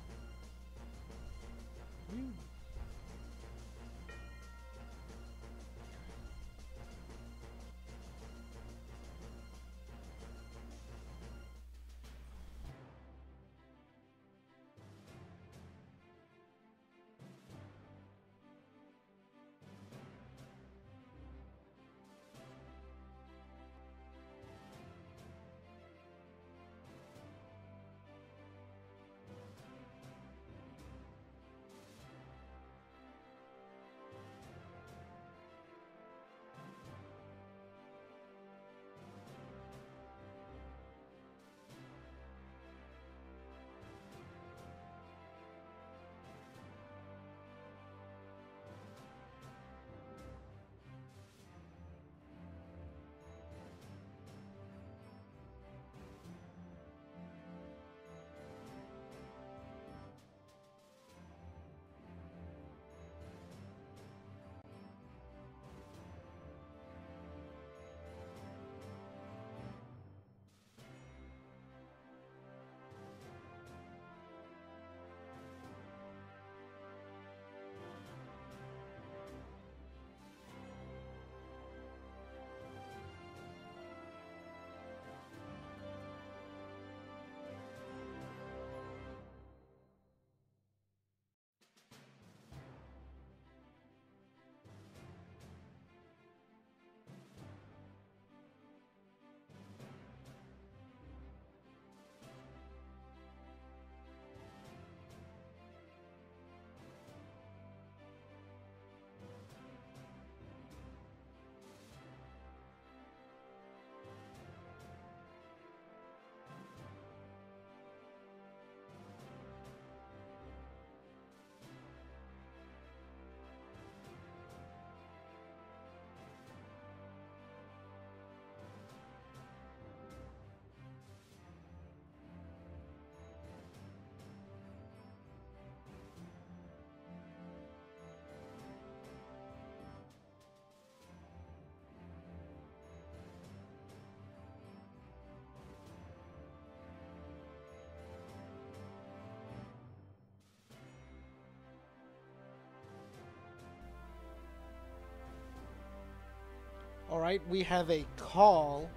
All right, we have a call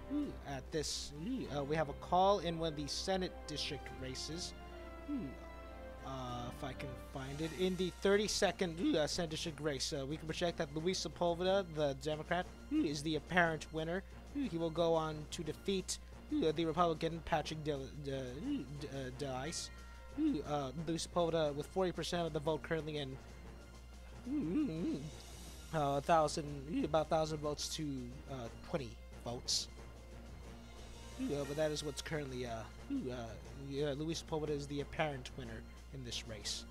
at this. We have a call in one of the Senate district races. If I can find it, in the 32nd Senate district race, we can project that Luis Sepulveda, the Democrat, is the apparent winner. He will go on to defeat the Republican Patrick Dice. Luis Sepulveda with 40% of the vote currently in. About 1,000 votes to 20 votes. But that is what's currently. Luis Sepulveda is the apparent winner in this race.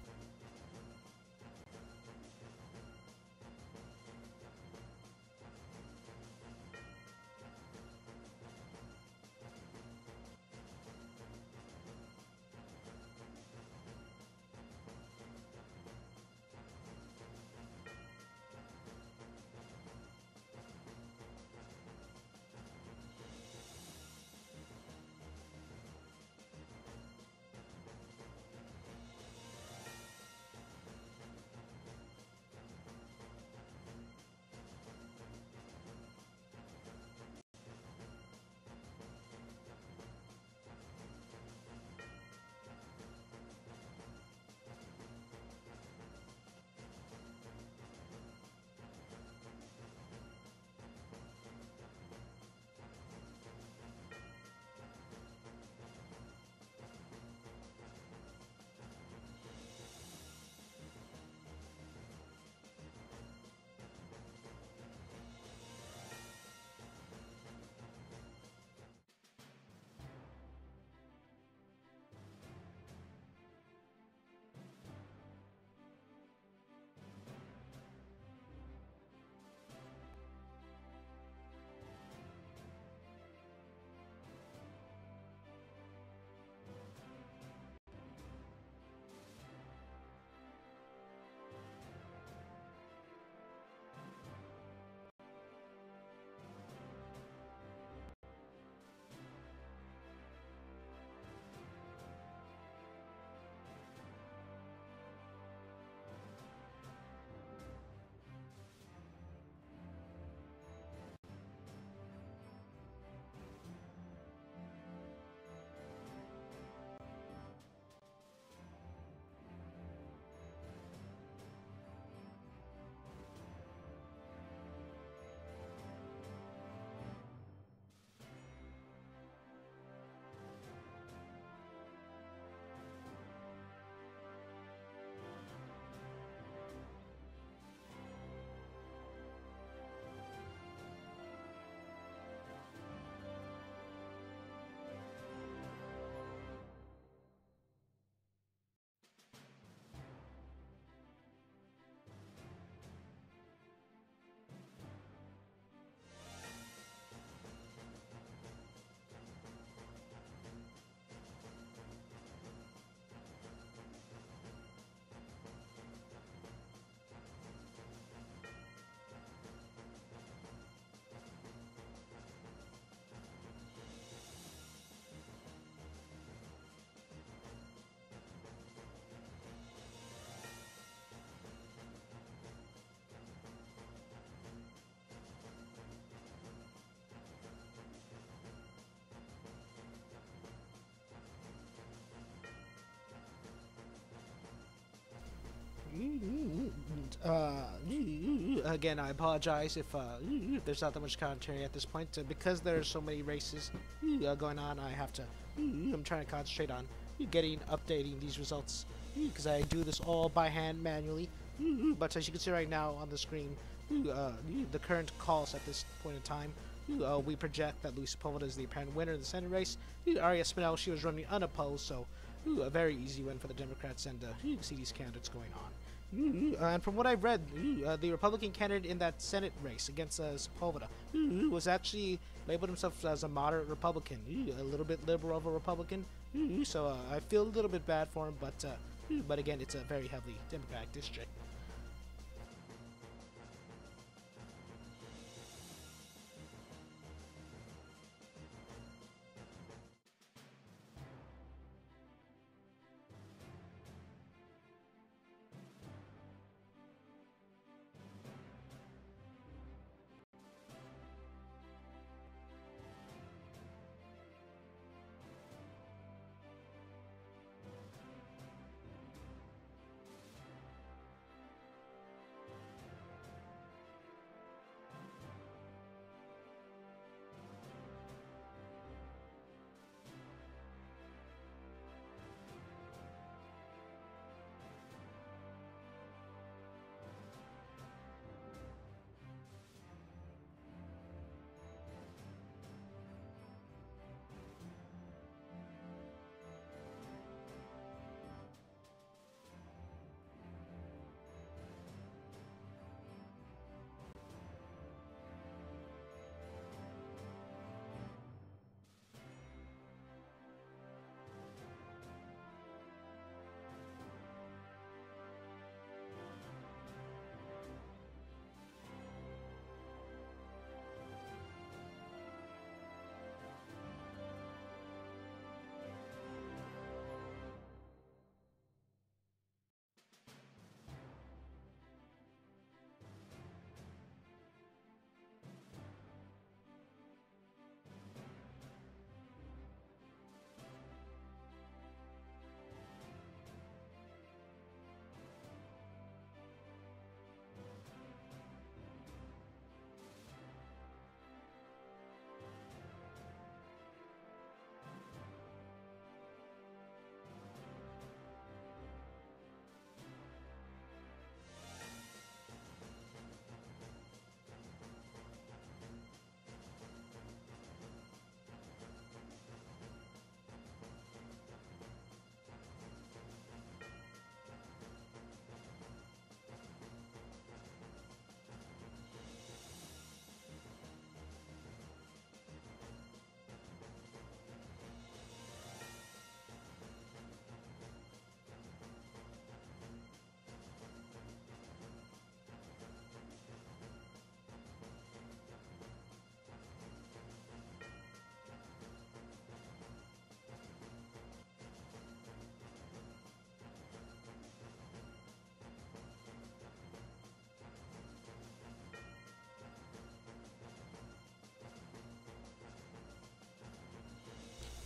Again, I apologize if there's not that much commentary at this point. Because there's so many races going on, I have to. I'm trying to concentrate on updating these results because I do this all by hand manually. But as you can see right now on the screen, the current calls at this point in time, we project that Luis Sepulveda is the apparent winner in the Senate race. Aria Spinell, she was running unopposed, so a very easy win for the Democrats, and you can see these candidates going on. And from what I've read, the Republican candidate in that Senate race against Sepulveda was actually labeled himself as a moderate Republican, a little bit liberal of a Republican. So I feel a little bit bad for him, but again, it's a very heavily Democratic district.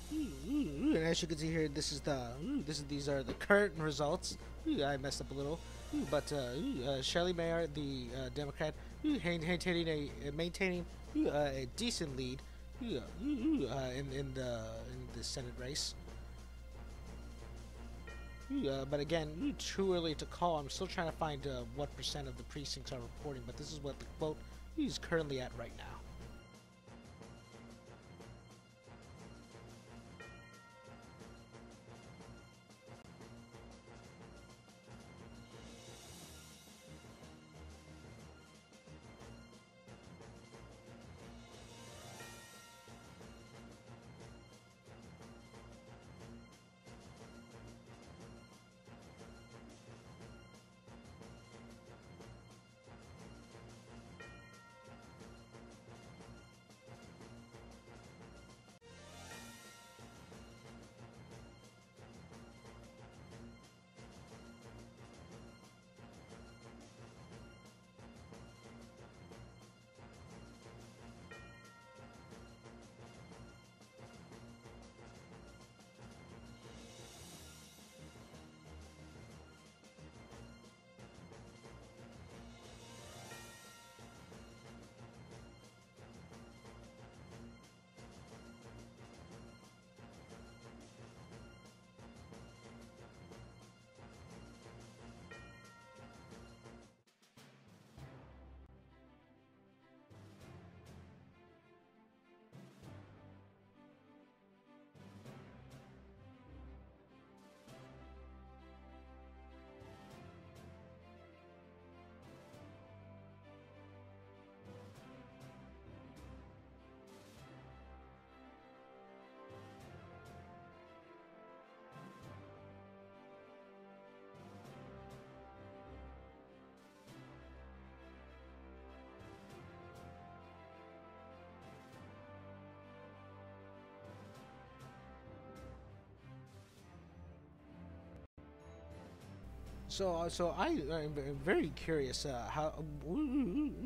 And as you can see here, these are the current results. I messed up a little, but Shelley Mayer, the Democrat, maintaining a decent lead in the Senate race. But again, too early to call. I'm still trying to find what percent of the precincts are reporting, but this is what the vote is currently at right now. I'm very curious.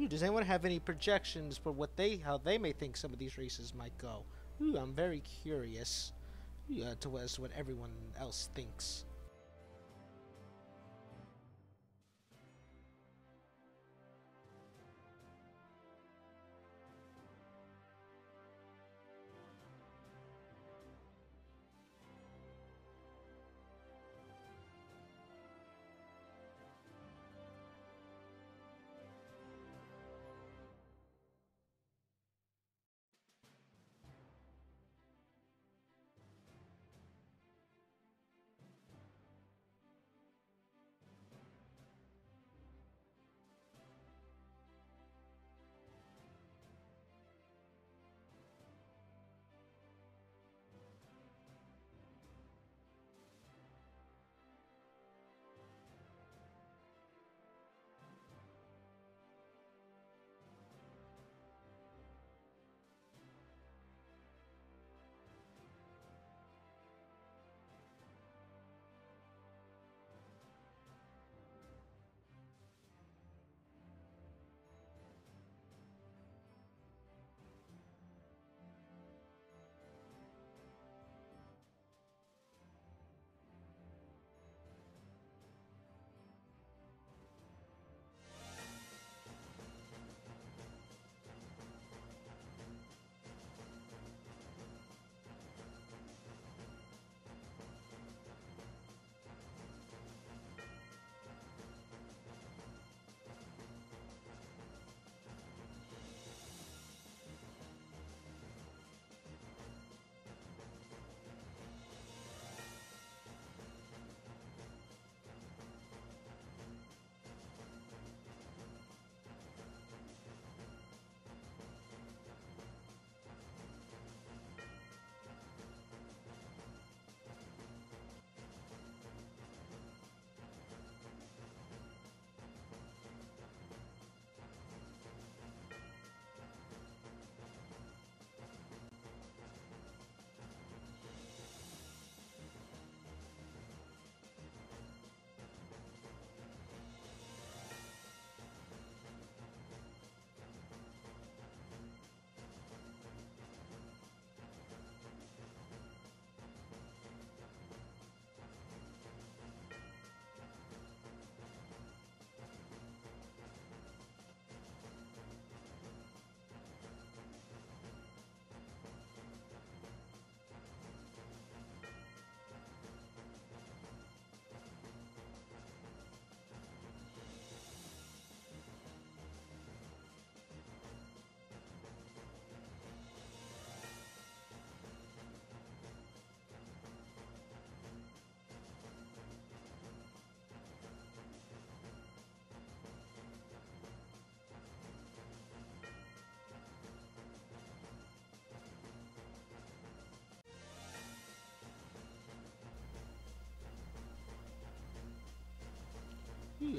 Does anyone have any projections for how they may think some of these races might go? I'm very curious as to what everyone else thinks.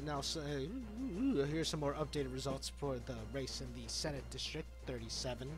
Now, here's some more updated results for the race in the Senate District 37.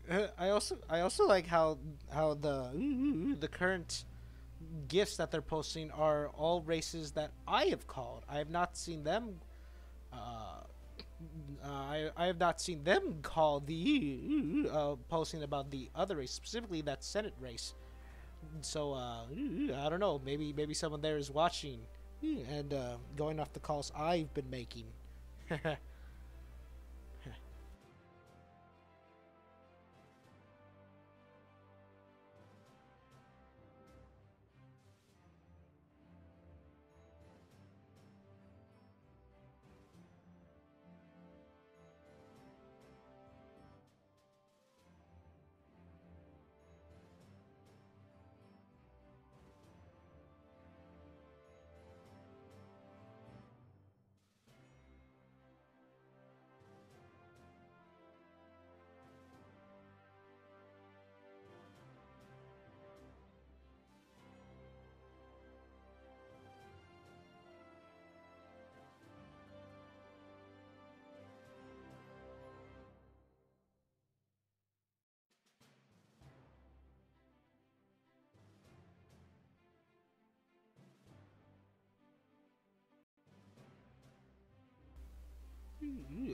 I also like how the current gifts that they're posting are all races that I have called. I have not seen them. I have not seen them call the posting about the other race, specifically that Senate race. So I don't know. Maybe someone there is watching and going off the calls I've been making.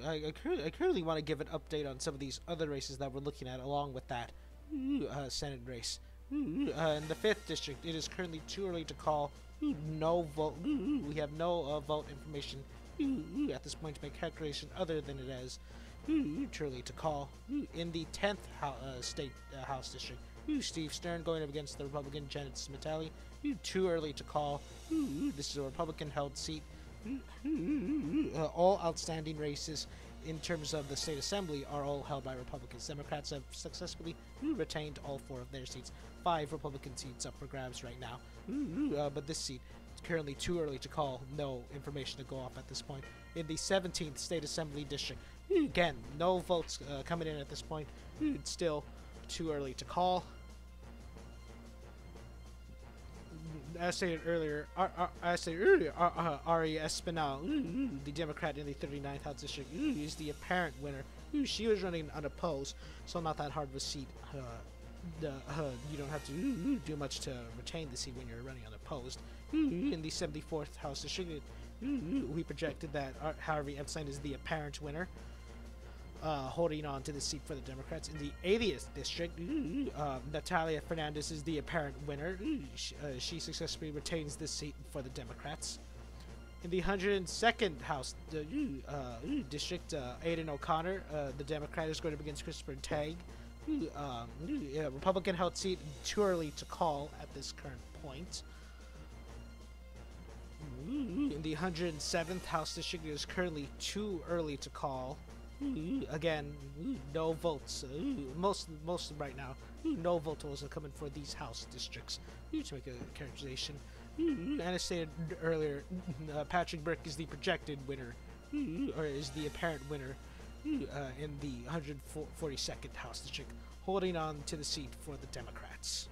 I currently want to give an update on some of these other races that we're looking at, along with that Senate race. In the fifth district, it is currently too early to call. No vote. We have no vote information at this point to make calculation other than it is too early to call. In the 10th state House district, Steve Stern going up against the Republican Janet Smitali. Too early to call. This is a Republican-held seat. All outstanding races in terms of the state assembly are all held by Republicans. Democrats have successfully retained all 4 of their seats. 5 Republican seats up for grabs right now. But this seat is currently too early to call. No information to go off at this point. In the 17th state assembly district, again, no votes coming in at this point. It's still too early to call. As stated earlier, Ari Espinal, the Democrat in the 39th House District, is the apparent winner. She was running unopposed, so not that hard of a seat. You don't have to do much to retain the seat when you're running unopposed. In the 74th House District, we projected that Harvey Epstein is the apparent winner. Holding on to the seat for the Democrats. In the 80th district, Natalia Fernandez is the apparent winner. She successfully retains this seat for the Democrats. In the 102nd House district, Aidan O'Connor, the Democrat, is going up against Christopher Tagg. Republican-held seat, too early to call at this current point. In the 107th House district, it is currently too early to call. Again, no votes. Most right now, no votes are coming for these House districts. To make a characterization, and as stated earlier, Patrick Burke is the projected winner, or is the apparent winner, in the 142nd House district, holding on to the seat for the Democrats.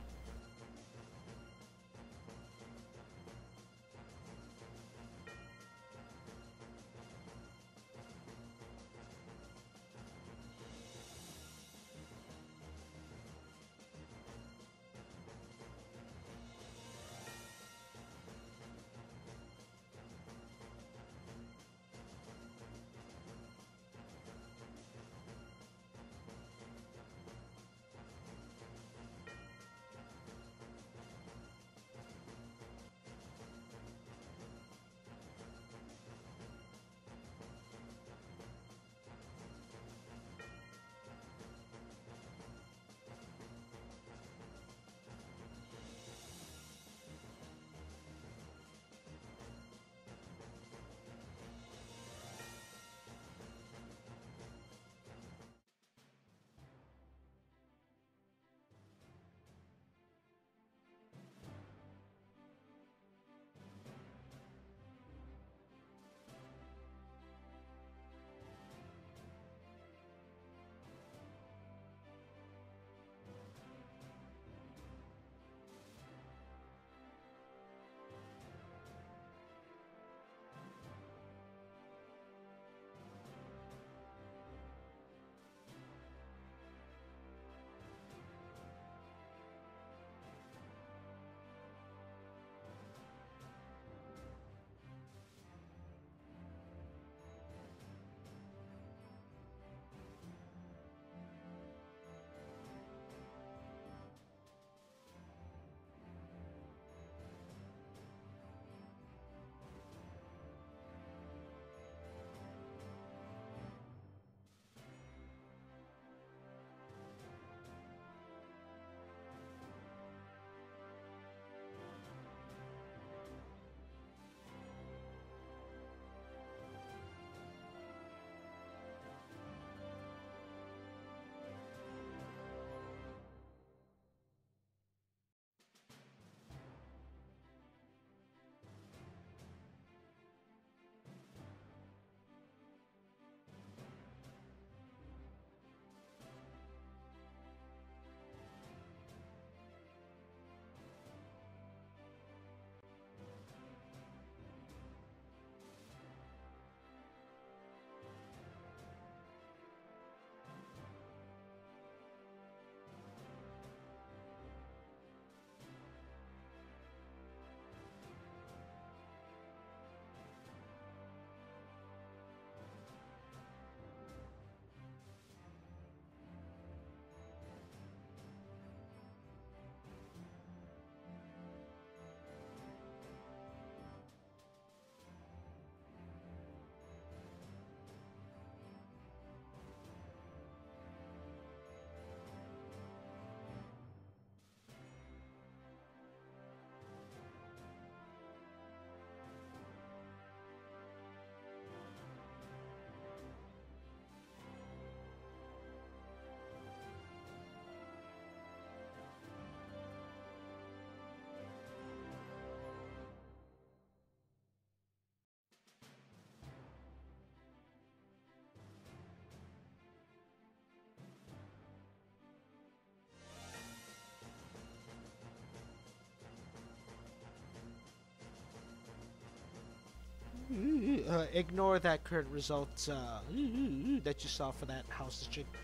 Ignore that current result that you saw for that house district.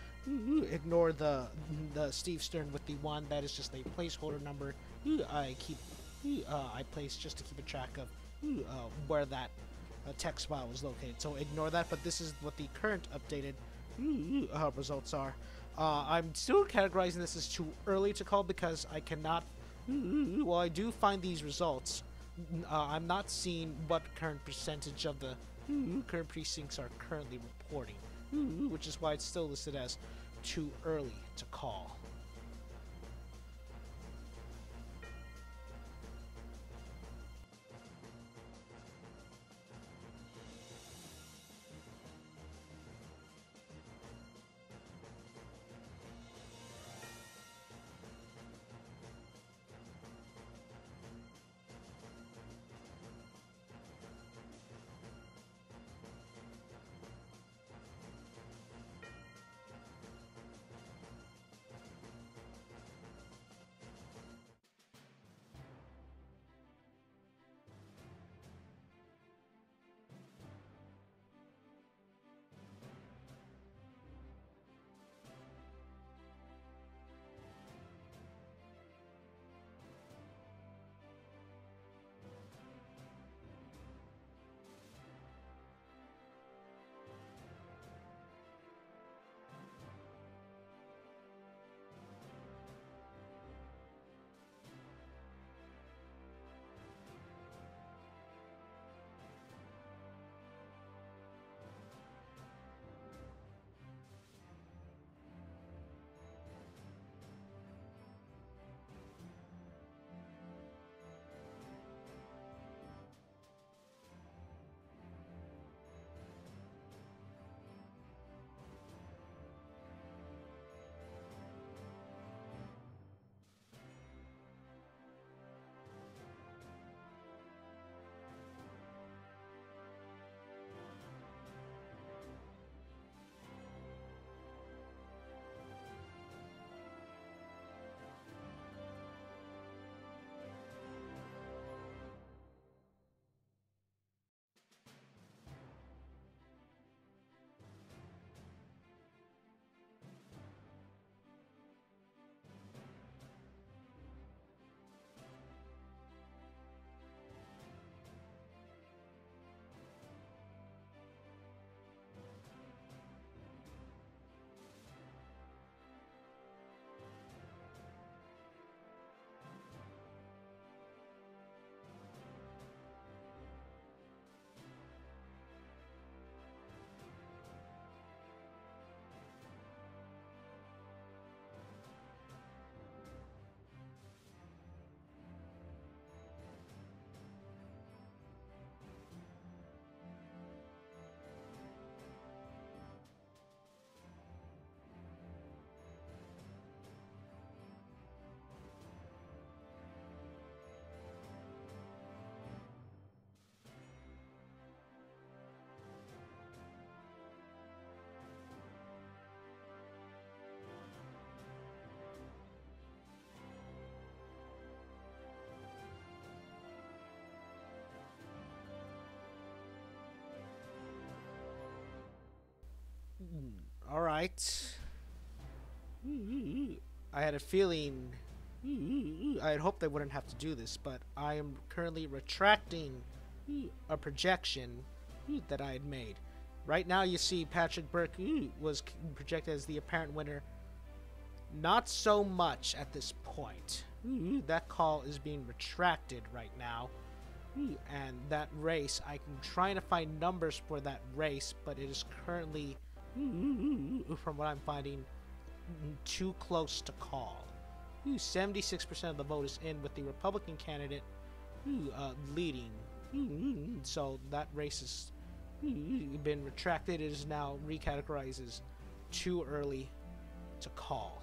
Ignore the Steve Stern with the one that is just a placeholder number. I place just to keep a track of where that text file was located. So ignore that. But this is what the current updated results are. I'm still categorizing this as too early to call because I cannot. Well, I do find these results. I'm not seeing what current percentage of the current precincts are currently reporting, which is why it's still listed as too early to call. All right. I had a feeling. I had hoped they wouldn't have to do this, but I am currently retracting a projection that I had made. Right now, you see Patrick Burke was projected as the apparent winner. Not so much at this point. That call is being retracted right now. And that race, I'm trying to find numbers for that race, but it is currently, from what I'm finding, too close to call. 76% of the vote is in with the Republican candidate leading. So that race has been retracted. It is now recategorized as too early to call.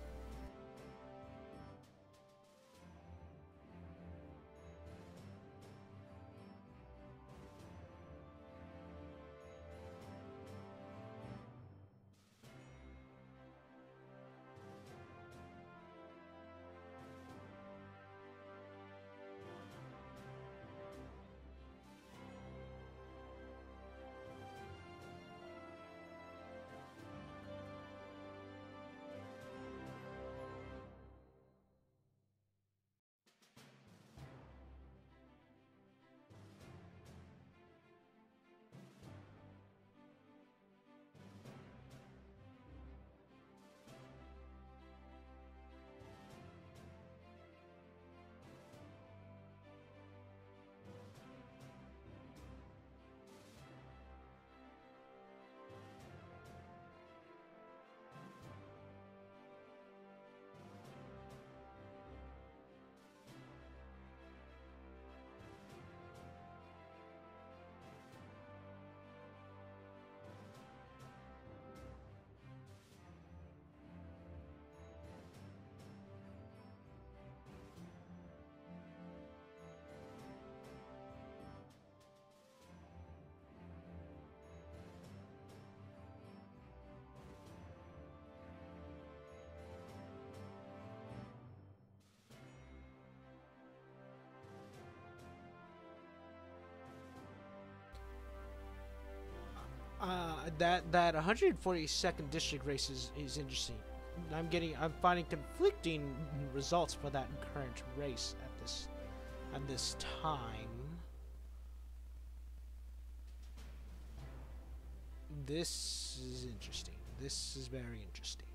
That 142nd district race is interesting. I'm finding conflicting results for that current race at this time. This is interesting. This is very interesting.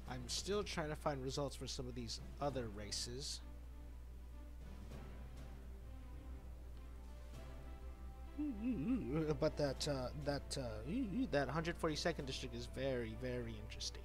I'm still trying to find results for some of these other races. But that 142nd district is very, very interesting.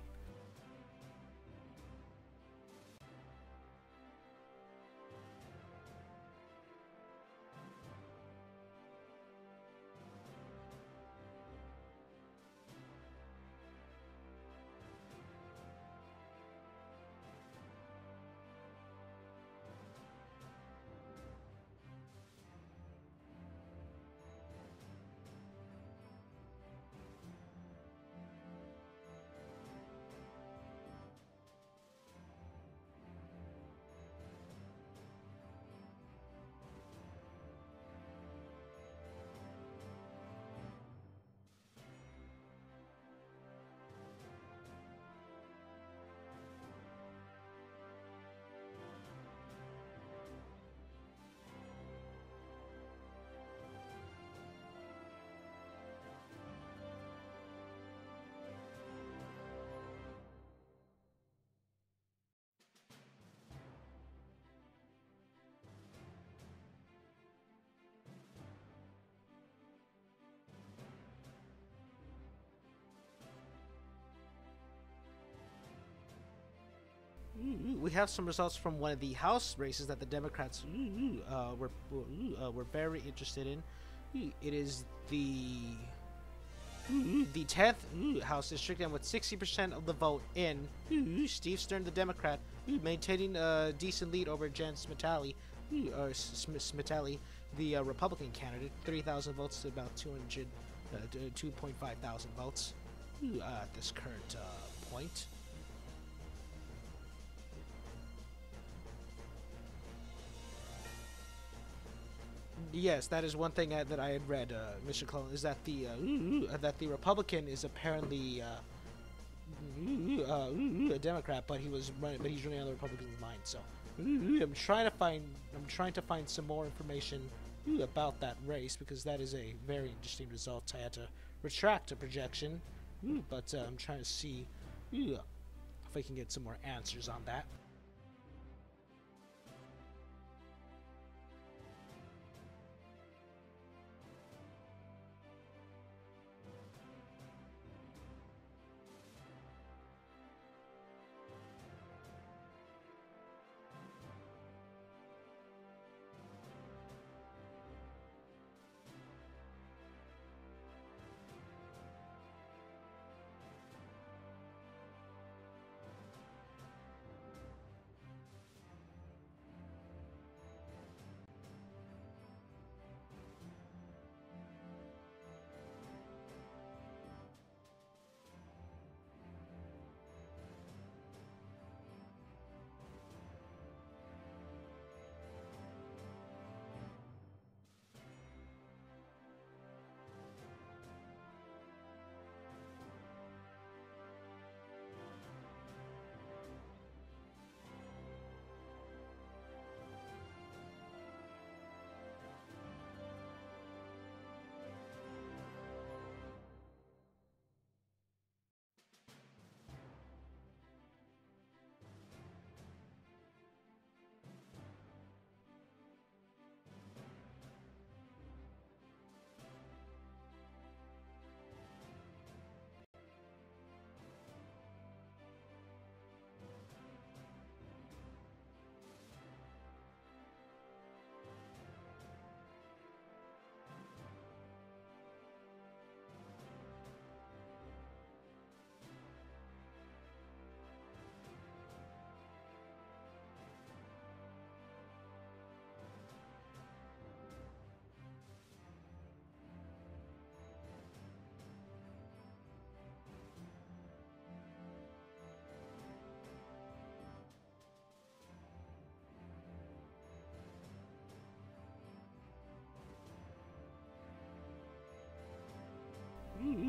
We have some results from one of the House races that the Democrats were very interested in. It is the 10th House district, and with 60% of the vote in, Steve Stern, the Democrat, maintaining a decent lead over Jan Smitali, the Republican candidate, 3,000 votes to about 2.5 thousand votes at this current point. Yes, that is one thing that I had read, Mr. Clone, is that the Republican is apparently a Democrat, but he's running on the Republican line. So I'm trying to find some more information about that race, because that is a very interesting result. I had to retract a projection, but I'm trying to see if I can get some more answers on that.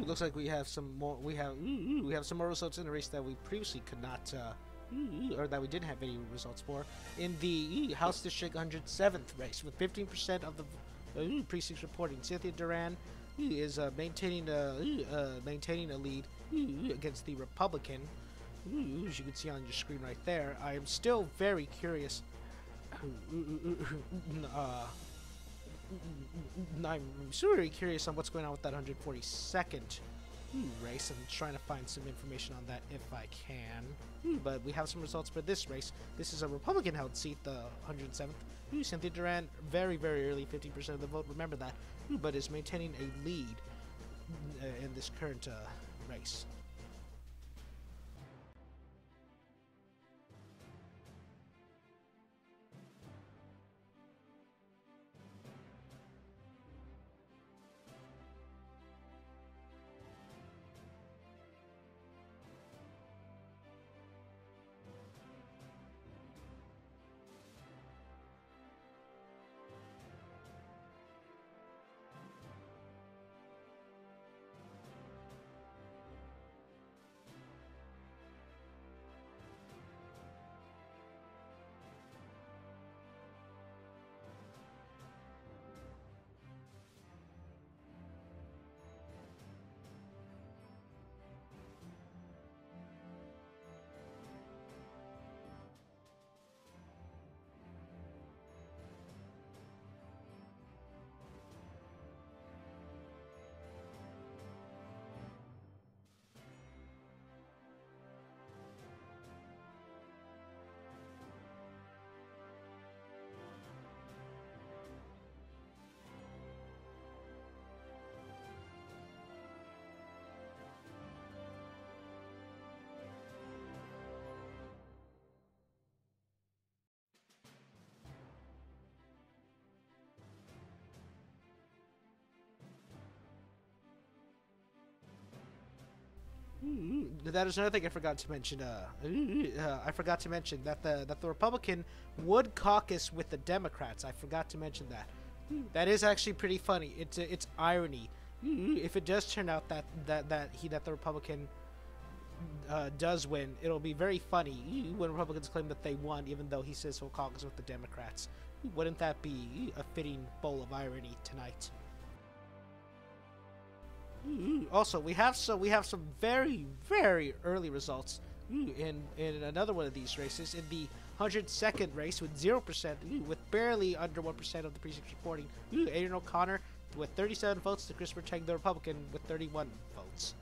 Looks like we have some more. We have some more results in the race that we previously could not, or that we didn't have any results for in the House District 107th race, with 15% of the precincts reporting. Cynthia Duran is maintaining a lead against the Republican, as you can see on your screen right there. I am still very curious. I'm very curious on what's going on with that 142nd race. I'm trying to find some information on that if I can. But we have some results for this race. This is a Republican-held seat, the 107th. Cynthia Duran, very, very early, 15% of the vote. Remember that. But is maintaining a lead in this current race. That is another thing I forgot to mention. I forgot to mention that the Republican would caucus with the Democrats. I forgot to mention that. That is actually pretty funny. It's irony. If it does turn out that the Republican does win, it'll be very funny when Republicans claim that they won, even though he says he'll caucus with the Democrats. Wouldn't that be a fitting bowl of irony tonight? Also, we have some very early results in another one of these races, in the 102nd race with 0%, with barely under 1% of the precincts reporting. Adrian O'Connor with 37 votes to Christopher Cheng, the Republican, with 31 votes.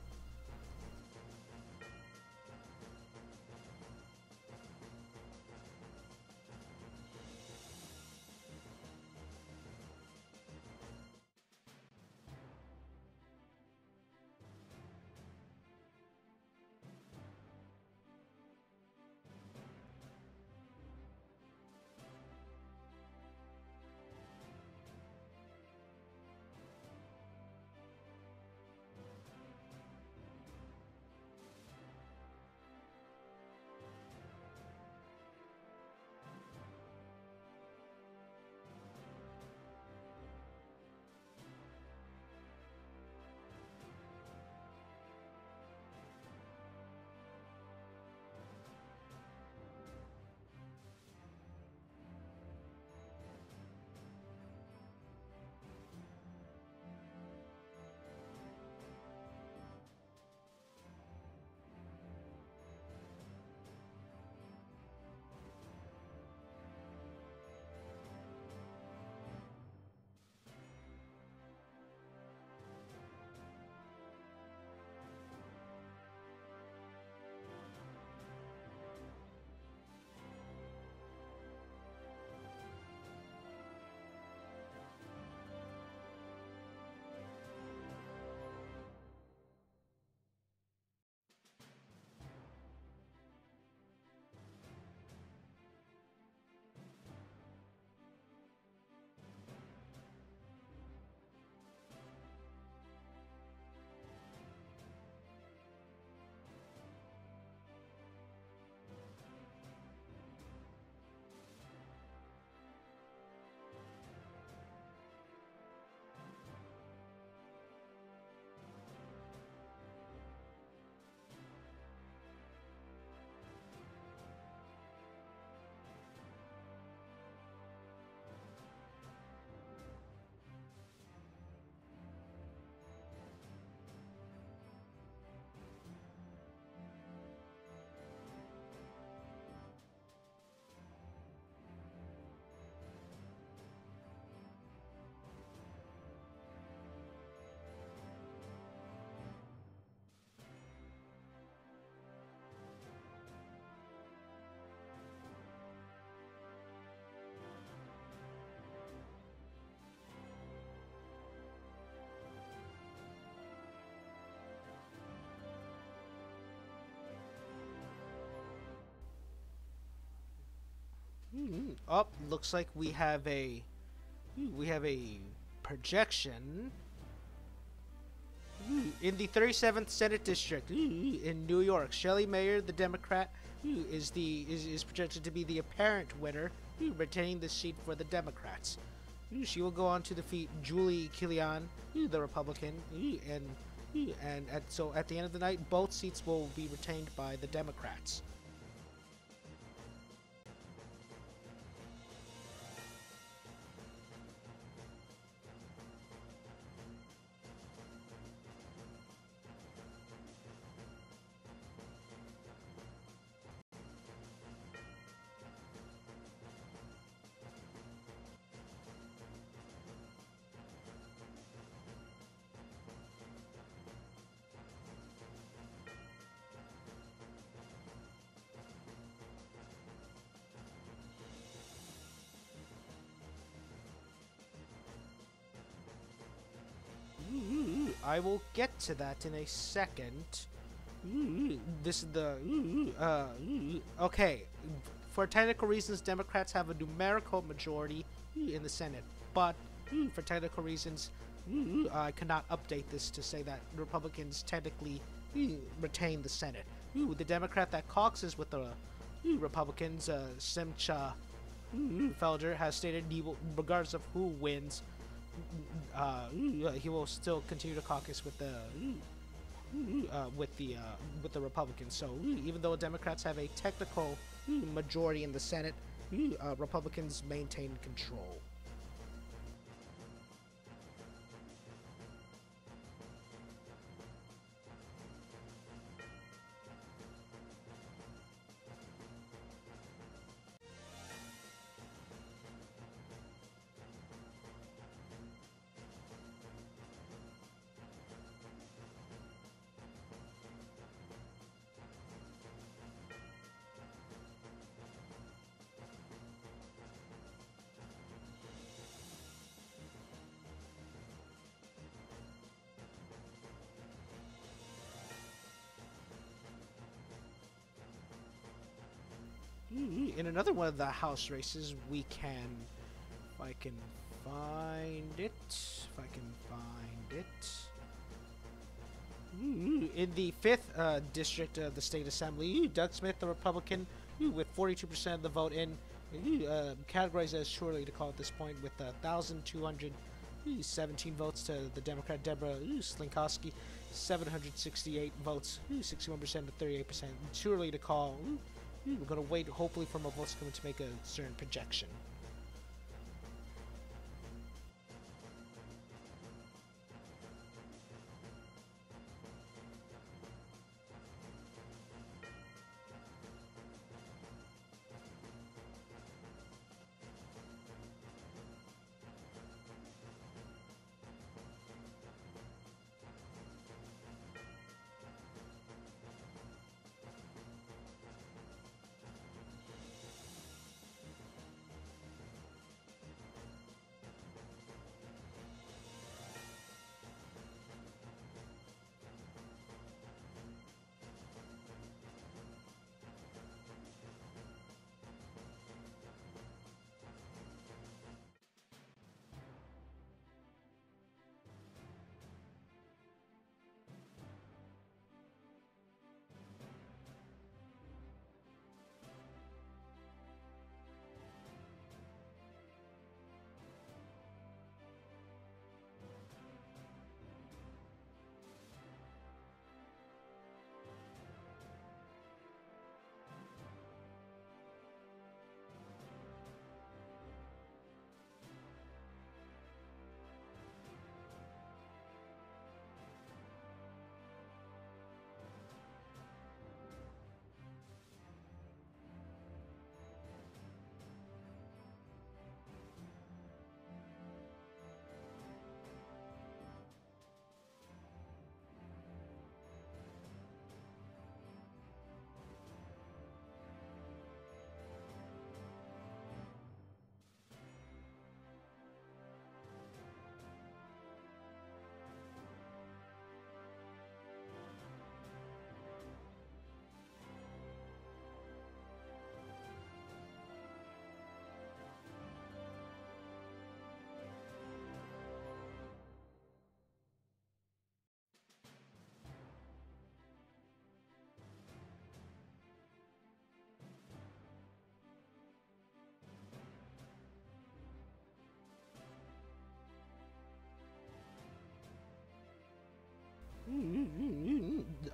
Up, looks like we have a projection in the 37th Senate District in New York. Shelley Mayer, the Democrat, is projected to be the apparent winner, retaining the seat for the Democrats. She will go on to defeat Julie Killian, the Republican, so at the end of the night, both seats will be retained by the Democrats. I will get to that in a second. This is the okay. For technical reasons, Democrats have a numerical majority in the Senate, but for technical reasons, I cannot update this to say that Republicans technically retain the Senate. The Democrat that caucuses with the Republicans, Simcha Felder, has stated he will, regardless of who wins, he will still continue to caucus with the with the Republicans. So even though Democrats have a technical majority in the Senate, Republicans maintain control. In another one of the House races, we can, if I can find it, in the 5th district of the state assembly, Doug Smith, the Republican, with 42% of the vote in, categorized as surely to call at this point, with 1,217 votes to the Democrat Deborah Slinkowski, 768 votes, 61% to 38%. Surely to call. We're going to wait, hopefully, for more votes coming to make a certain projection.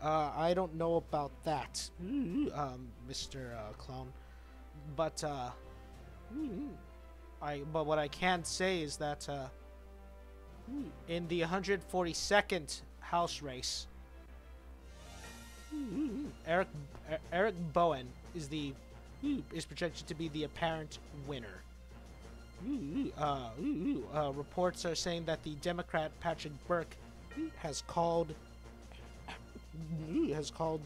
I don't know about that, Mr. Clone, but but what I can say is that in the 142nd House race, Eric Bowen is projected to be the apparent winner. Reports are saying that the Democrat Patrick Burke has called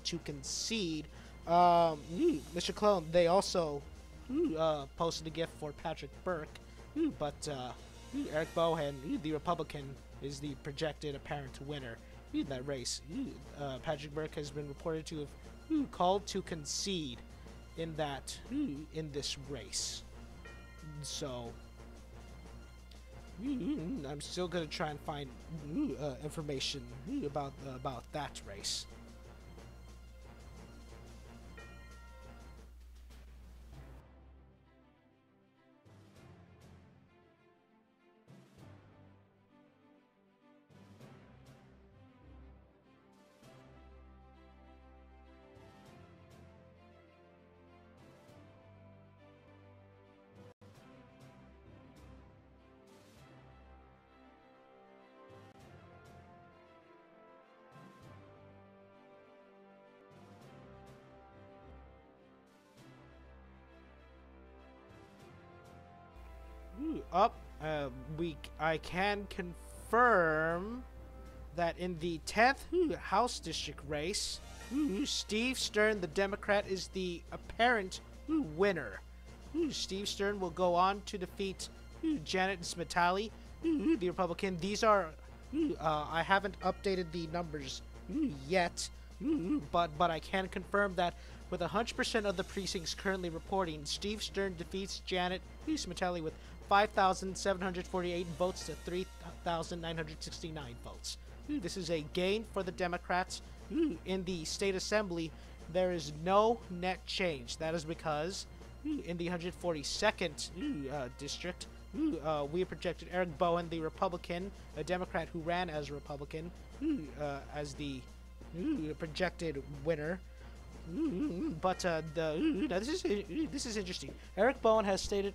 to concede. Mr. Clone, they also posted a gift for Patrick Burke, but Eric Bowen, the Republican, is the projected apparent winner in that race. Patrick Burke has been reported to have called to concede in this race. So I'm still gonna try and find information about that race. Up. I can confirm that in the 10th House District race, Steve Stern, the Democrat, is the apparent winner. Steve Stern will go on to defeat Janet Smitali, the Republican. These are, I haven't updated the numbers yet, but I can confirm that with 100% of the precincts currently reporting, Steve Stern defeats Janet Smitali with 5,748 votes to 3,969 votes. This is a gain for the Democrats. In the state assembly, there is no net change. That is because in the 142nd district, we projected Eric Bowen, the Republican, a Democrat who ran as a Republican, as the projected winner. But now this is interesting. Eric Bowen has stated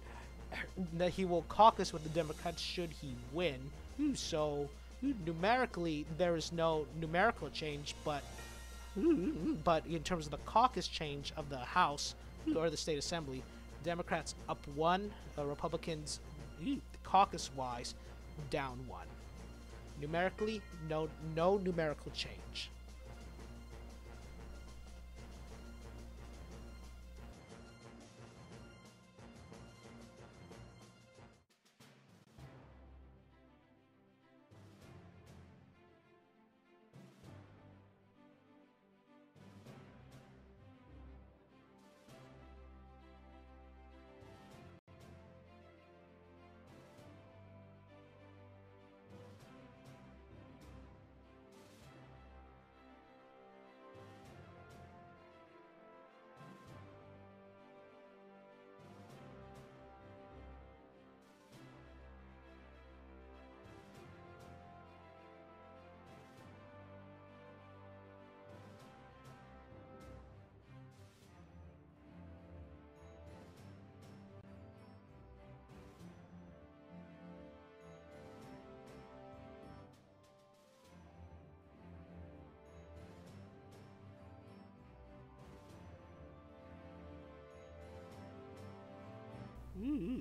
that he will caucus with the Democrats should he win. So numerically, there is no numerical change, but in terms of the caucus change of the House or the state assembly, Democrats up one, Republicans caucus-wise down one. Numerically, no numerical change.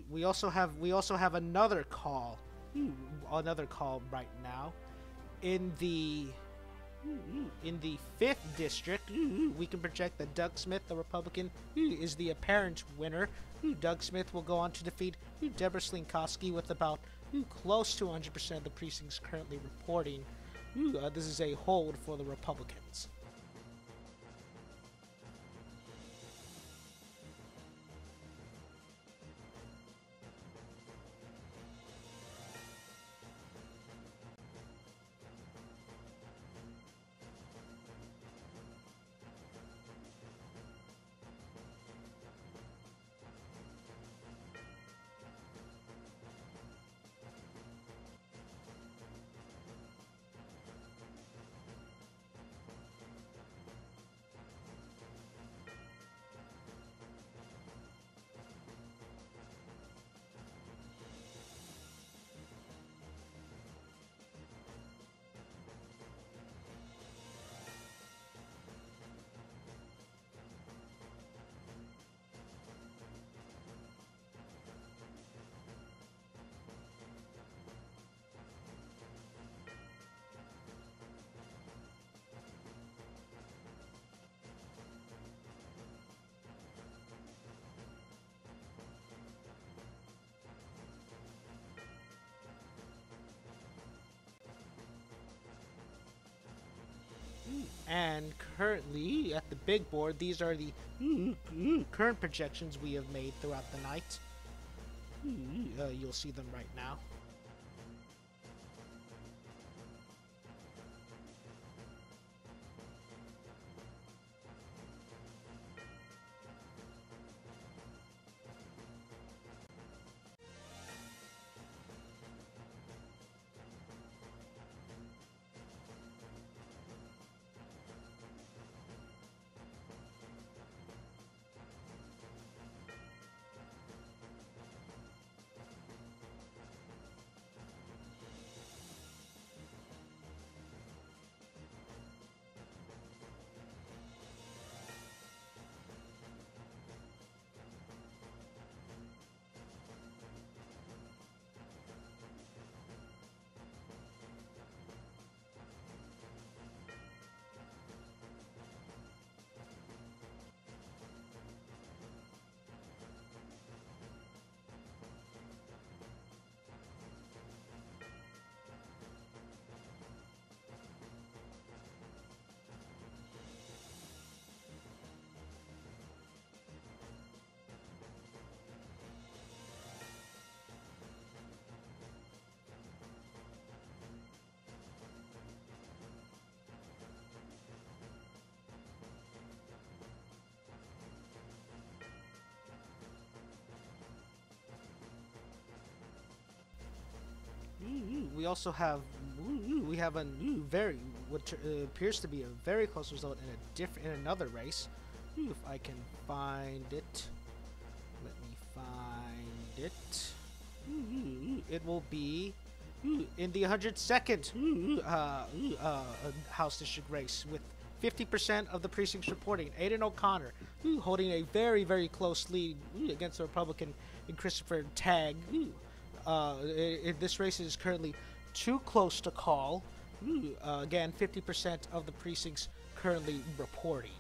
We also have another call, right now, in the 5th district. We can project that Doug Smith, the Republican, is the apparent winner. Doug Smith will go on to defeat Deborah Slinkowski with about close to 100% of the precincts currently reporting. This is a hold for the Republicans. And currently, at the big board, these are the current projections we have made throughout the night. You'll see them right now. we also have we have a very what appears to be a very close result in another race. If I can find it, let me find it. It will be in the 102nd House District race with 50% of the precincts reporting. Aidan O'Connor holding a very, very close lead against the Republican in Christopher Tagg. This race is currently too close to call. Again, 50% of the precincts currently reporting.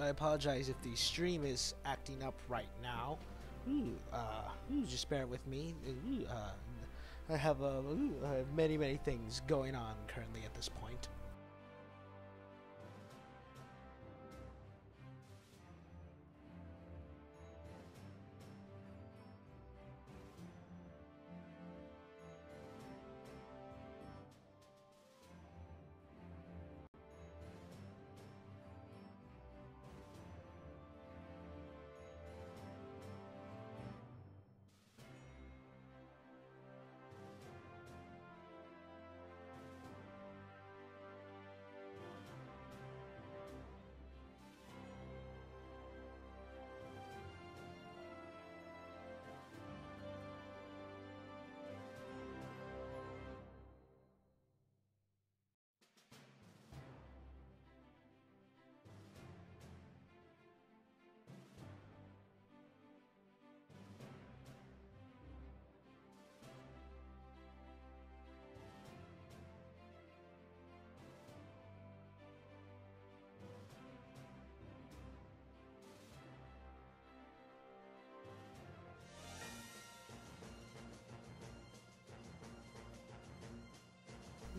I apologize if the stream is acting up right now. Just bear with me. I have many things going on currently at this point.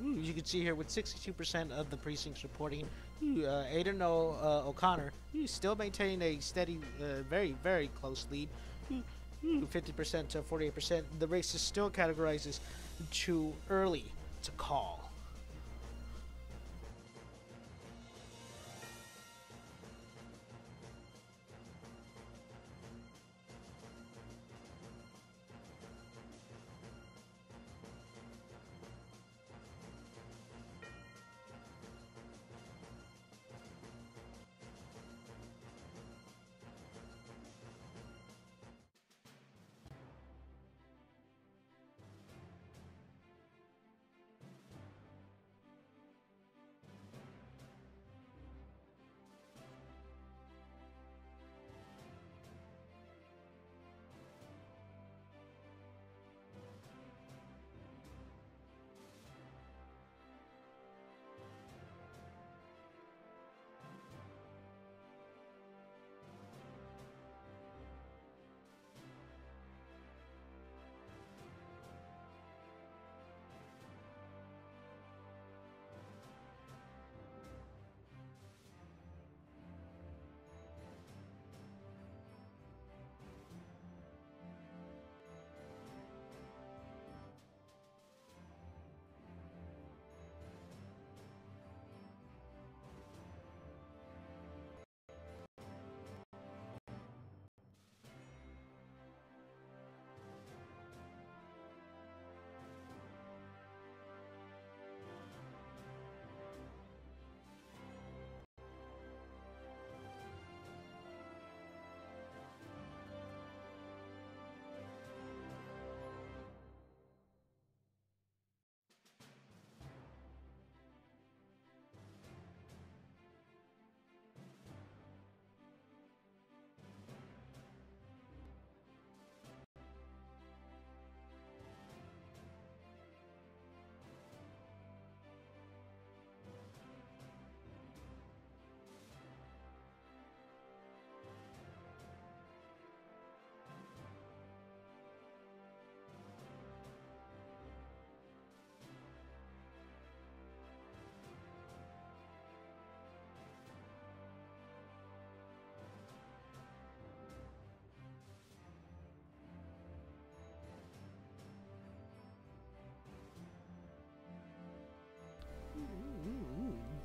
You can see here with 62% of the precincts reporting, Aiden O'Connor still maintaining a steady, very close lead. 50% to 48%. The race is still categorized as too early to call.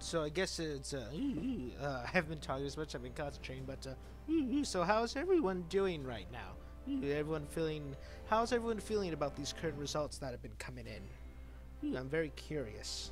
So I guess it's I haven't been talking as much. I've been concentrating, but so how's everyone doing right now? Everyone feeling? How's everyone feeling about these current results that have been coming in? I'm very curious.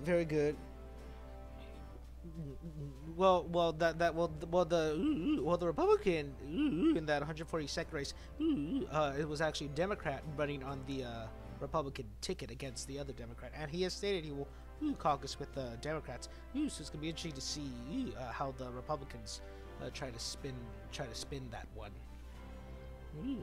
very good. The Republican in that 142nd race, it was actually a Democrat running on the Republican ticket against the other Democrat, and he has stated he will caucus with the Democrats. So it's gonna be interesting to see how the Republicans try to spin that one. In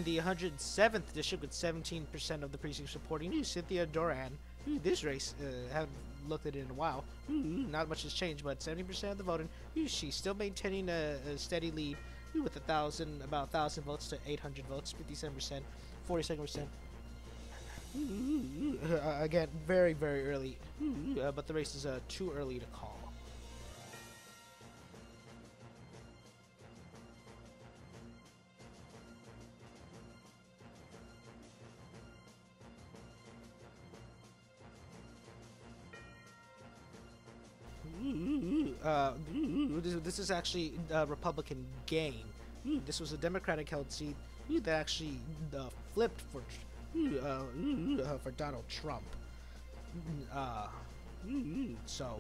the 107th district, with 17% of the precincts supporting Cynthia Doran, this race haven't looked at it in a while. Not much has changed, but 70% of the voting. She's still maintaining a steady lead with about 1,000 votes to 800 votes, 57%, 42%. Again, very, very early, but the race is too early to call. This is actually a Republican gain. This was a Democratic-held seat that actually flipped for Donald Trump. So.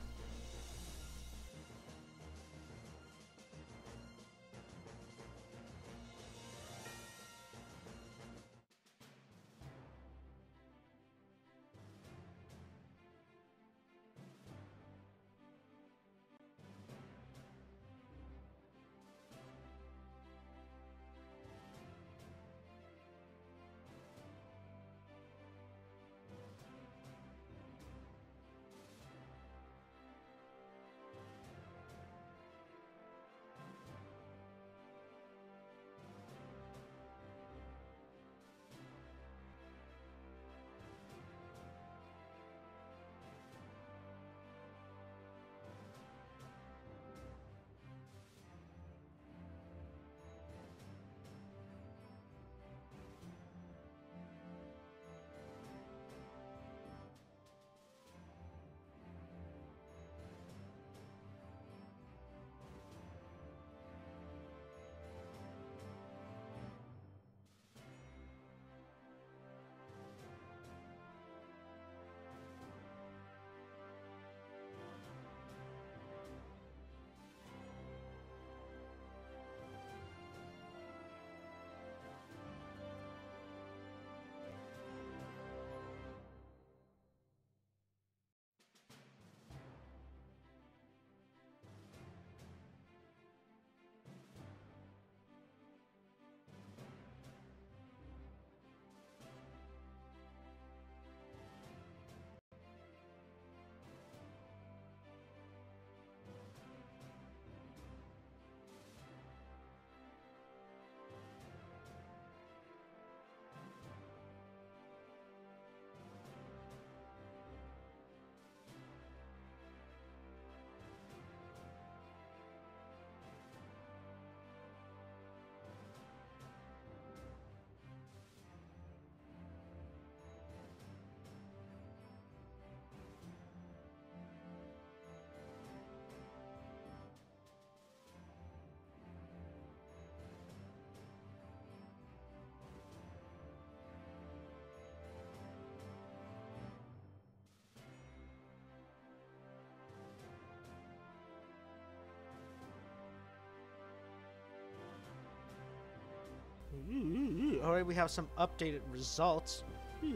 All right, we have some updated results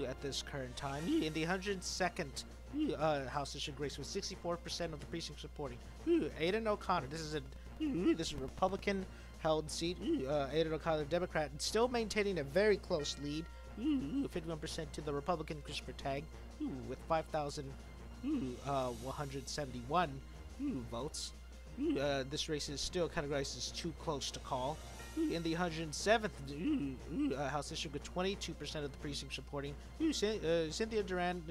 at this current time. In the 102nd House District race, with 64% of the precincts supporting Aidan O'Connor. This is a Republican-held seat. Aidan O'Connor, Democrat, still maintaining a very close lead, 51% to the Republican Christopher Tagg, with 5,171 votes. This race is still categorized as too close to call. In the 107th House District, with 22% of the precincts supporting Cynthia Duran,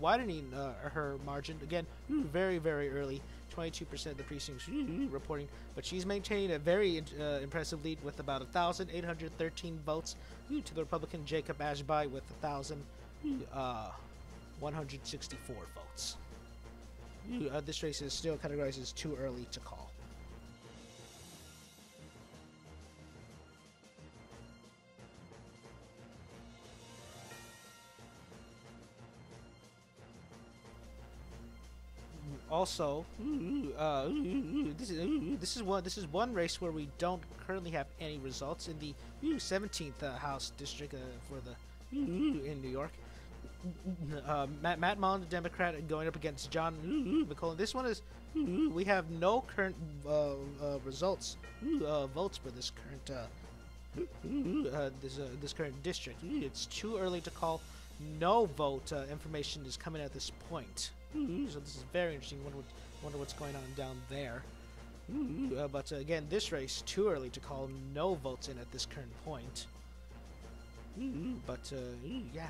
widening her margin again, very, very early. 22% of the precincts reporting, but she's maintaining a very impressive lead with about 1,813 votes to the Republican Jacob Ashby with 1,164 votes. This race is still categorized as too early to call. Also, this is one race where we don't currently have any results in the 17th House district for the in New York. Matt Mullen, the Democrat, going up against John McClellan. This one is we have no current results votes for this current this current district. It's too early to call. No vote information is coming at this point. So this is very interesting. Wonder what's going on down there. But again, this race too early to call. No votes in at this current point. But yeah.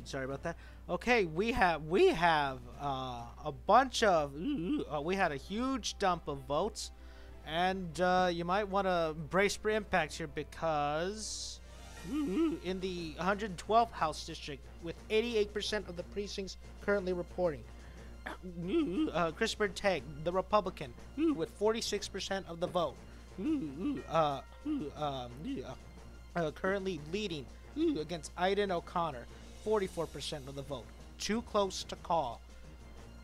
Sorry about that. Okay, we have a bunch of we had a huge dump of votes, and you might want to brace for impact here because in the 112th House district, with 88% of the precincts currently reporting, Christopher Tagg, the Republican, with 46% of the vote, currently leading against Aidan O'Connor, 44% of the vote. Too close to call.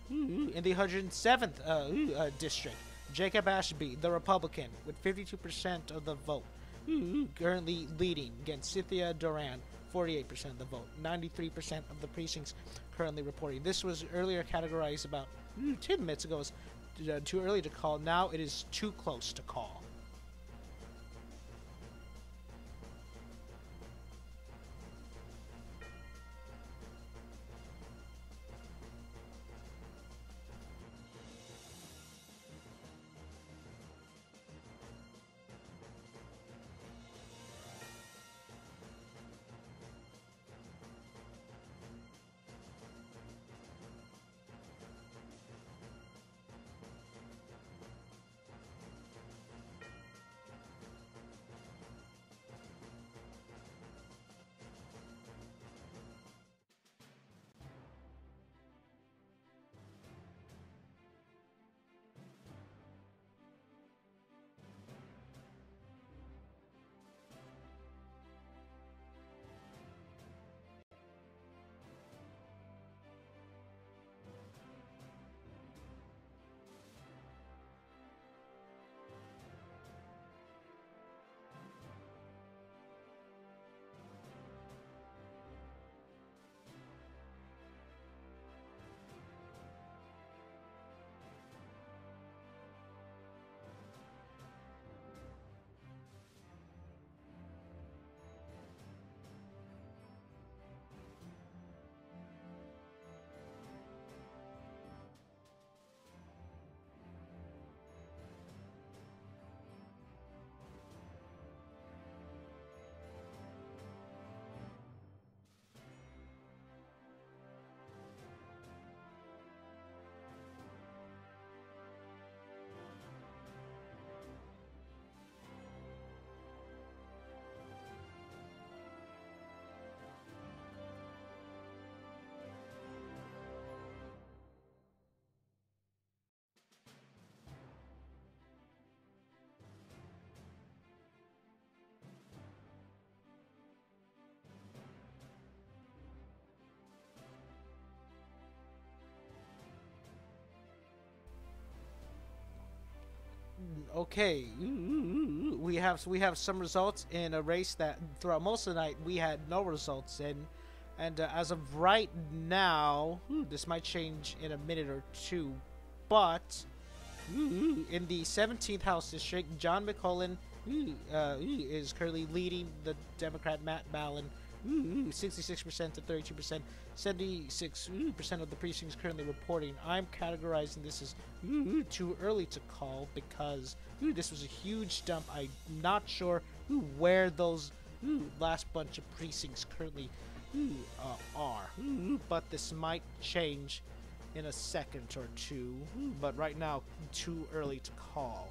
In the 107th district, Jacob Ashby, the Republican, with 52% of the vote, currently leading against Cynthia Duran, 48% of the vote. 93% of the precincts currently reporting. This was earlier categorized about 10 minutes ago as too early to call. Now it is too close to call. Okay, we have some results in a race that throughout most of the night we had no results in, and as of right now, this might change in a minute or two, but in the 17th House district, John McCullen is currently leading the Democrat Matt Ballin, 66% to 32%. 76% of the precincts currently reporting. I'm categorizing this as too early to call because this was a huge dump. I'm not sure where those last bunch of precincts currently are, but this might change in a second or two. But right now, too early to call.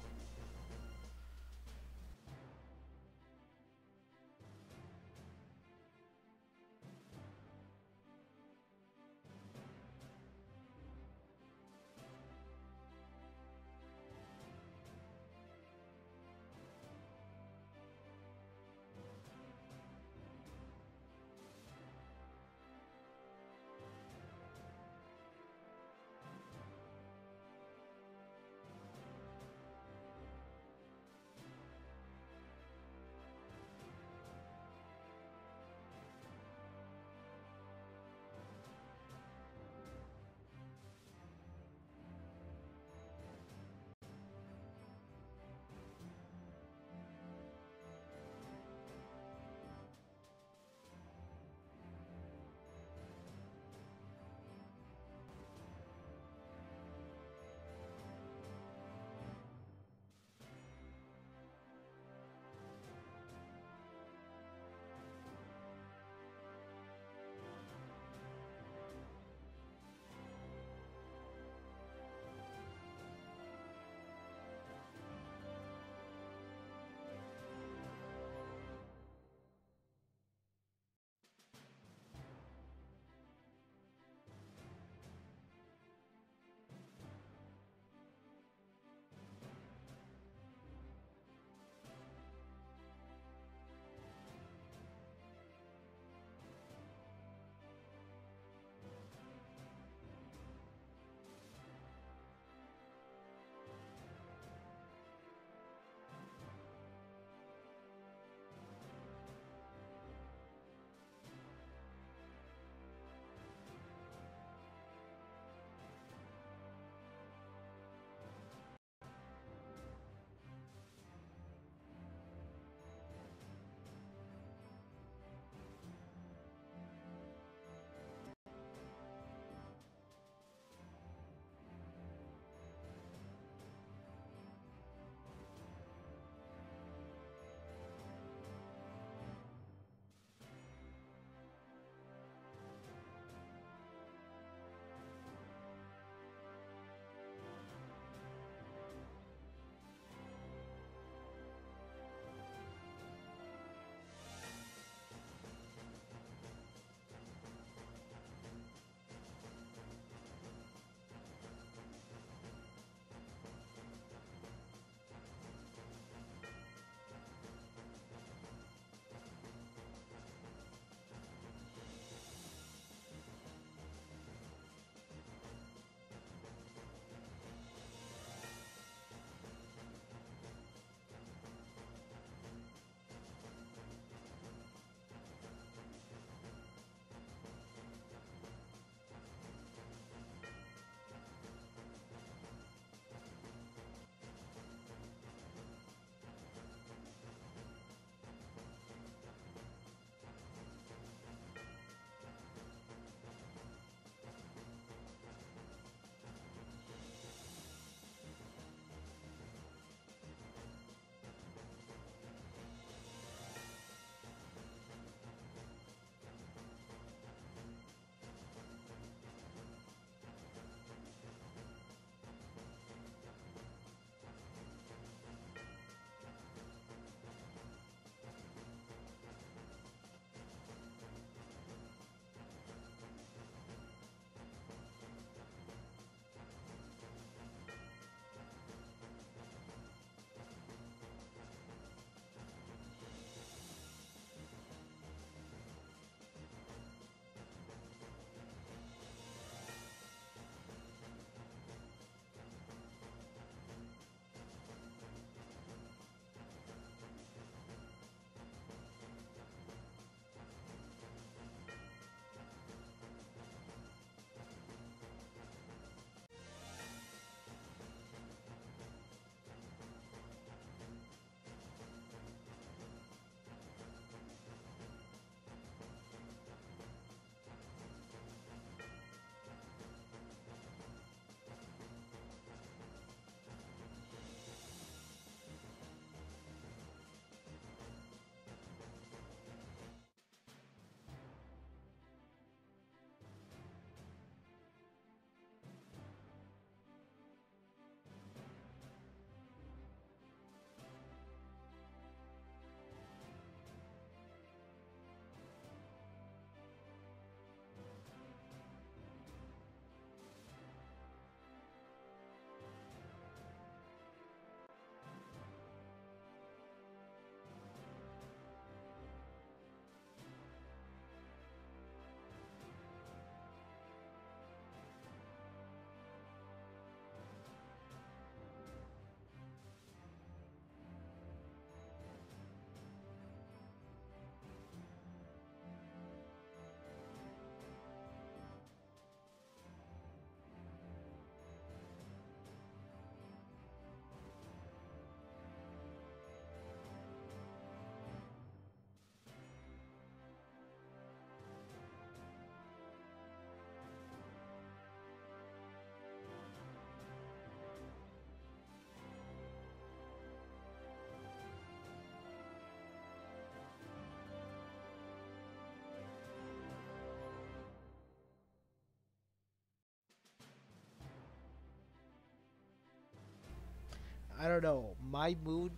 I don't know. My mood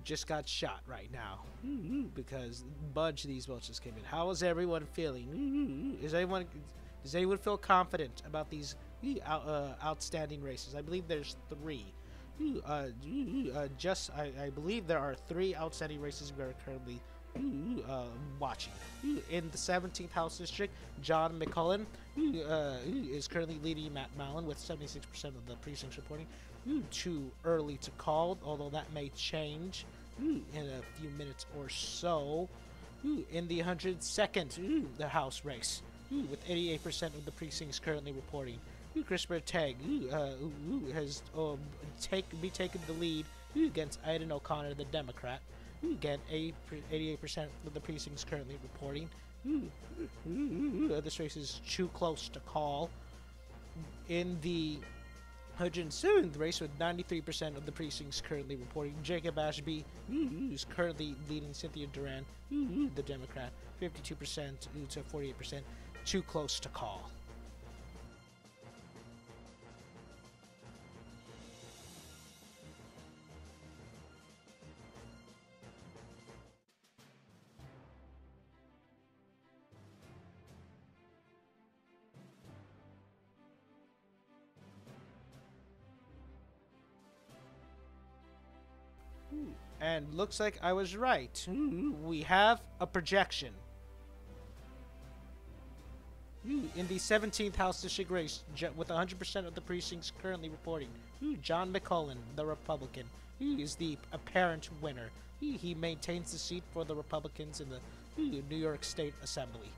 just got shot right now because a bunch of these votes just came in. How is everyone feeling? Does anyone feel confident about these outstanding races? I believe there's three. I believe there are three outstanding races we are currently watching. In the 17th House District, John McCullen is currently leading Matt Mallon with 76% of the precincts reporting. Too early to call, although that may change in a few minutes or so. In the 102nd, the House race, with 88% of the precincts currently reporting. Christopher Tagg has taken the lead against Aidan O'Connor, the Democrat. Again, 88% of the precincts currently reporting. This race is too close to call. In the 107th race, with 93% of the precincts currently reporting, Jacob Ashby is currently leading Cynthia Duran, the Democrat, 52% to 48%. Too close to call. And looks like I was right. We have a projection. In the 17th House District race, with 100% of the precincts currently reporting, John McCullen, the Republican, is the apparent winner. He maintains the seat for the Republicans in the New York State Assembly.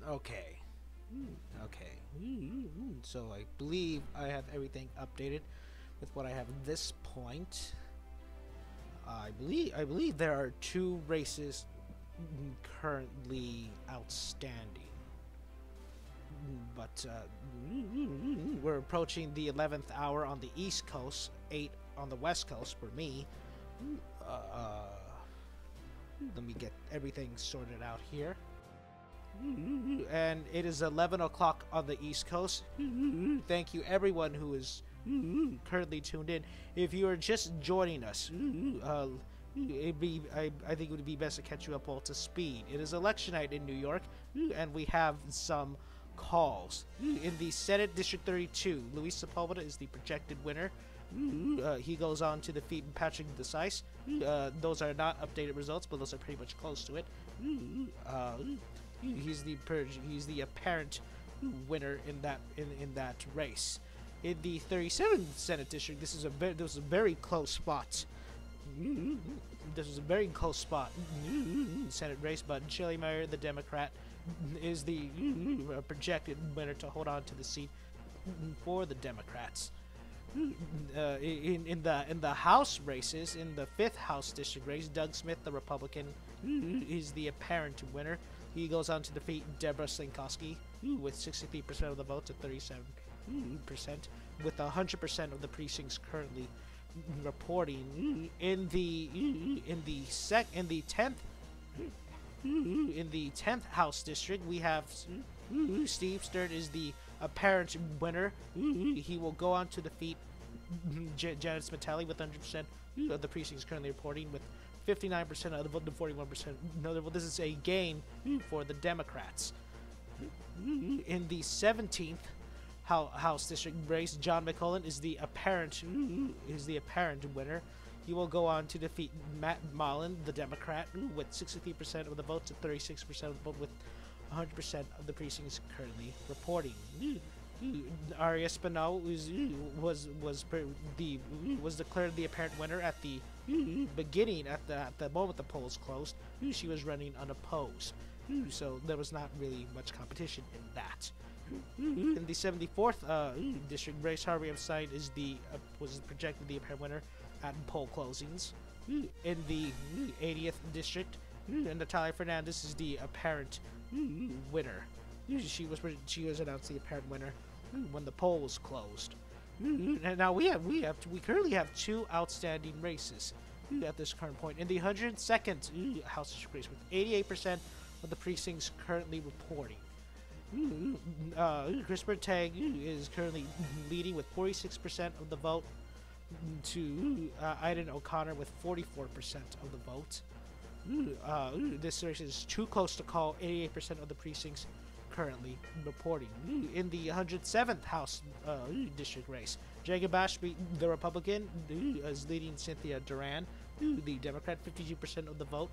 Okay. Okay. So I believe I have everything updated with what I have at this point. I believe there are 2 races currently outstanding. But we're approaching the 11th hour on the East Coast, 8 on the West Coast for me. Uh, Let me get everything sorted out here. And it is 11 o'clock on the East Coast. Thank you everyone who is currently tuned in. If you are just joining us, I think it would be best to catch you up all to speed. It is election night in New York, and we have some calls. In the Senate District 32, Luis Sepulveda is the projected winner. He goes on to defeat Patrick DeSice. Those are not updated results, but those are pretty much close to it. He's the apparent winner in that race. In the 37th Senate District, this was a very close spot. This was a very close spot. Senate race, but Shelley Meyer, the Democrat, is the projected winner to hold on to the seat for the Democrats. In the House races, in the 5th House District race, Doug Smith, the Republican, is the apparent winner. He goes on to defeat Deborah Slinkowski with 63% of the votes at 37%, with 100% of the precincts currently reporting. In the 10th House District, we have Steve Sturt is the apparent winner. He will go on to defeat Janet Smetali with 100% of the precincts currently reporting, with 59% of the vote to 41%. This is a gain for the Democrats. In the 17th House District race, John McClellan is the apparent winner. He will go on to defeat Matt Mullen, the Democrat, with 63% of the votes to 36% of the vote, with 100% of the precincts currently reporting. Aria Spano was declared the apparent winner at the beginning, at the moment the polls closed. She was running unopposed, so there was not really much competition in that. In the 74th district race, Harvey Epstein was projected the apparent winner at poll closings. In the 80th district, Natalia Fernandez is the apparent winner. She was announced the apparent winner when the poll was closed. And now we currently have 2 outstanding races at this current point. In the 102nd House District race, with 88% of the precincts currently reporting, Christopher Tang is currently leading with 46% of the vote to Aidan O'Connor with 44% of the vote. This race is too close to call. 88% of the precincts currently reporting. In the 107th House District race, Jacob Ashby, the Republican, is leading Cynthia Duran, the Democrat, 52% of the vote,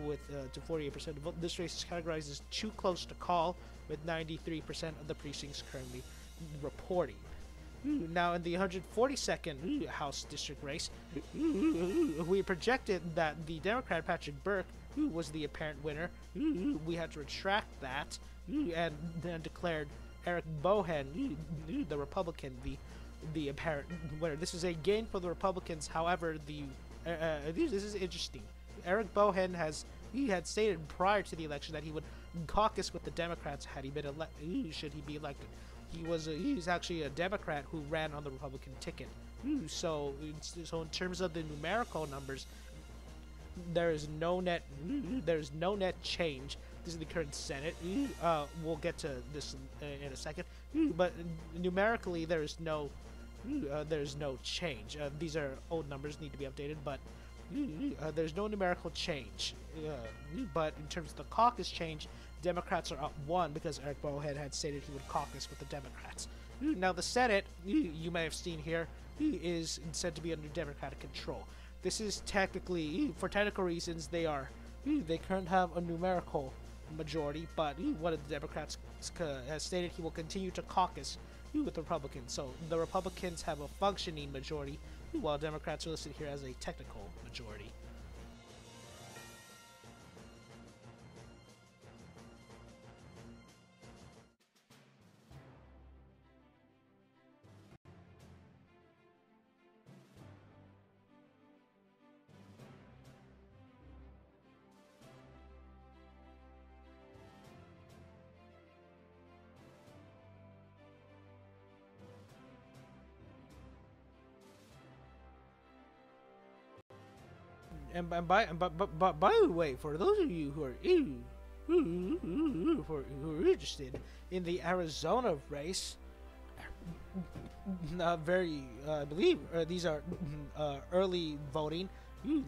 with to 48% of the vote. This race is categorized as too close to call, with 93% of the precincts currently reporting. Now, in the 142nd House District race, we projected that the Democrat Patrick Burke was the apparent winner. We had to retract that and then declared Eric Bohan, the Republican, the apparent winner. This is a gain for the Republicans. However, this is interesting. Eric Bohan had stated prior to the election that he would caucus with the Democrats had he been should he be elected. He's actually a Democrat who ran on the Republican ticket. So in terms of the numerical numbers, there's no net change. This is the current Senate. We'll get to this in a second. But numerically, there's no change. These are old numbers, need to be updated, but there's no numerical change. But in terms of the caucus change, Democrats are up 1 because Eric Bohan had stated he would caucus with the Democrats. Now the Senate, you may have seen here, is said to be under Democratic control. This is technically, for technical reasons, they currently have a numerical majority, but one of the Democrats has stated he will continue to caucus with the Republicans. So the Republicans have a functioning majority, while Democrats are listed here as a technical majority. by the way, for those of you who are who are interested in the Arizona race, I believe these are early voting.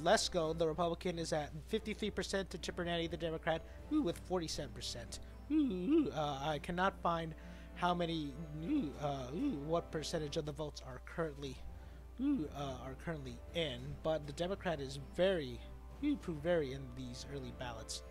Lesko, the Republican, is at 53% to Chip Bernanni, the Democrat, with 47%. I cannot find how many, what percentage of the votes are currently in, but the Democrat is proved very in these early ballots.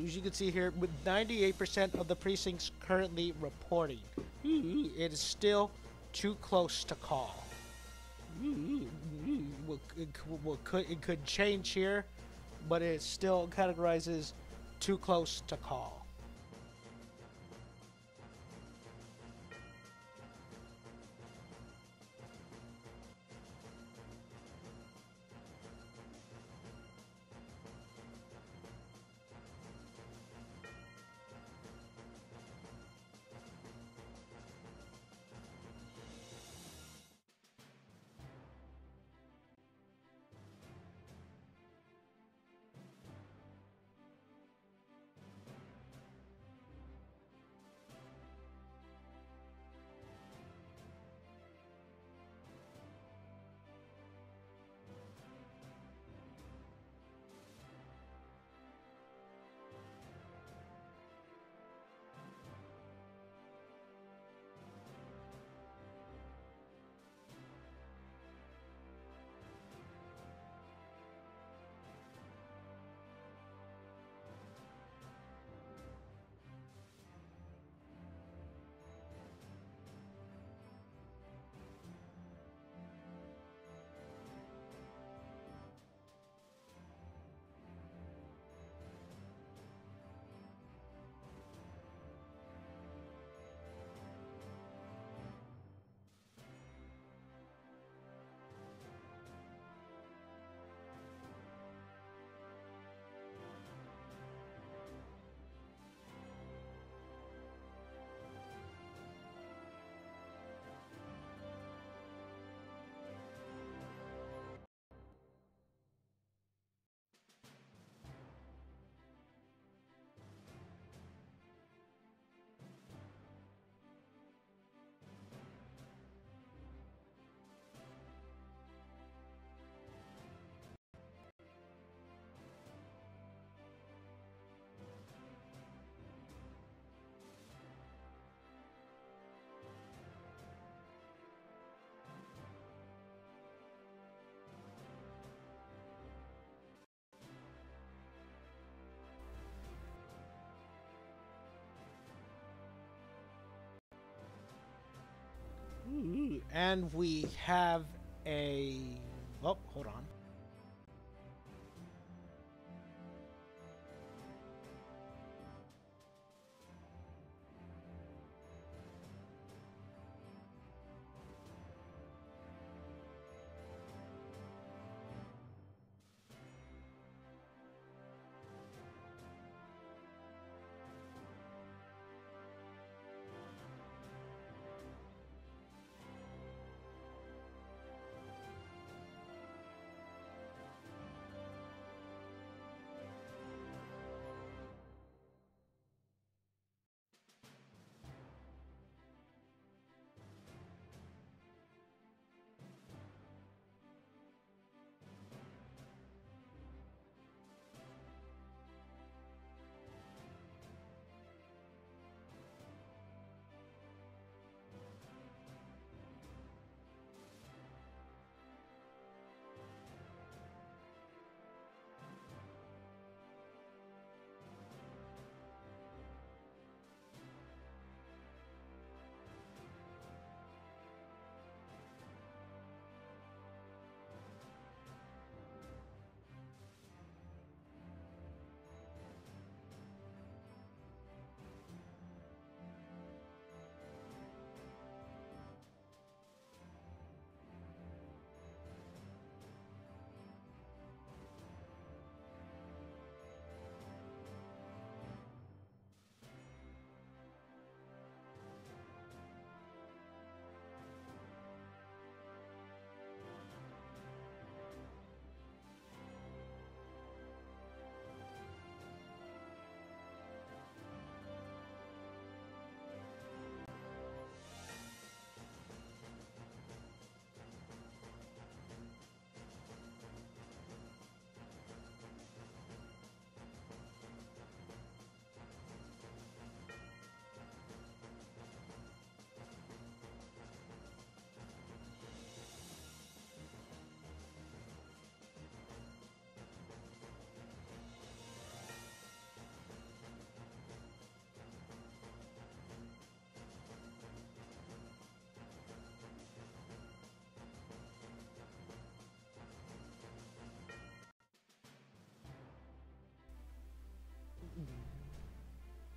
As you can see here, with 98% of the precincts currently reporting, it is still too close to call. It could change here, but it still categorizes too close to call. And we have a... Oh, hold on.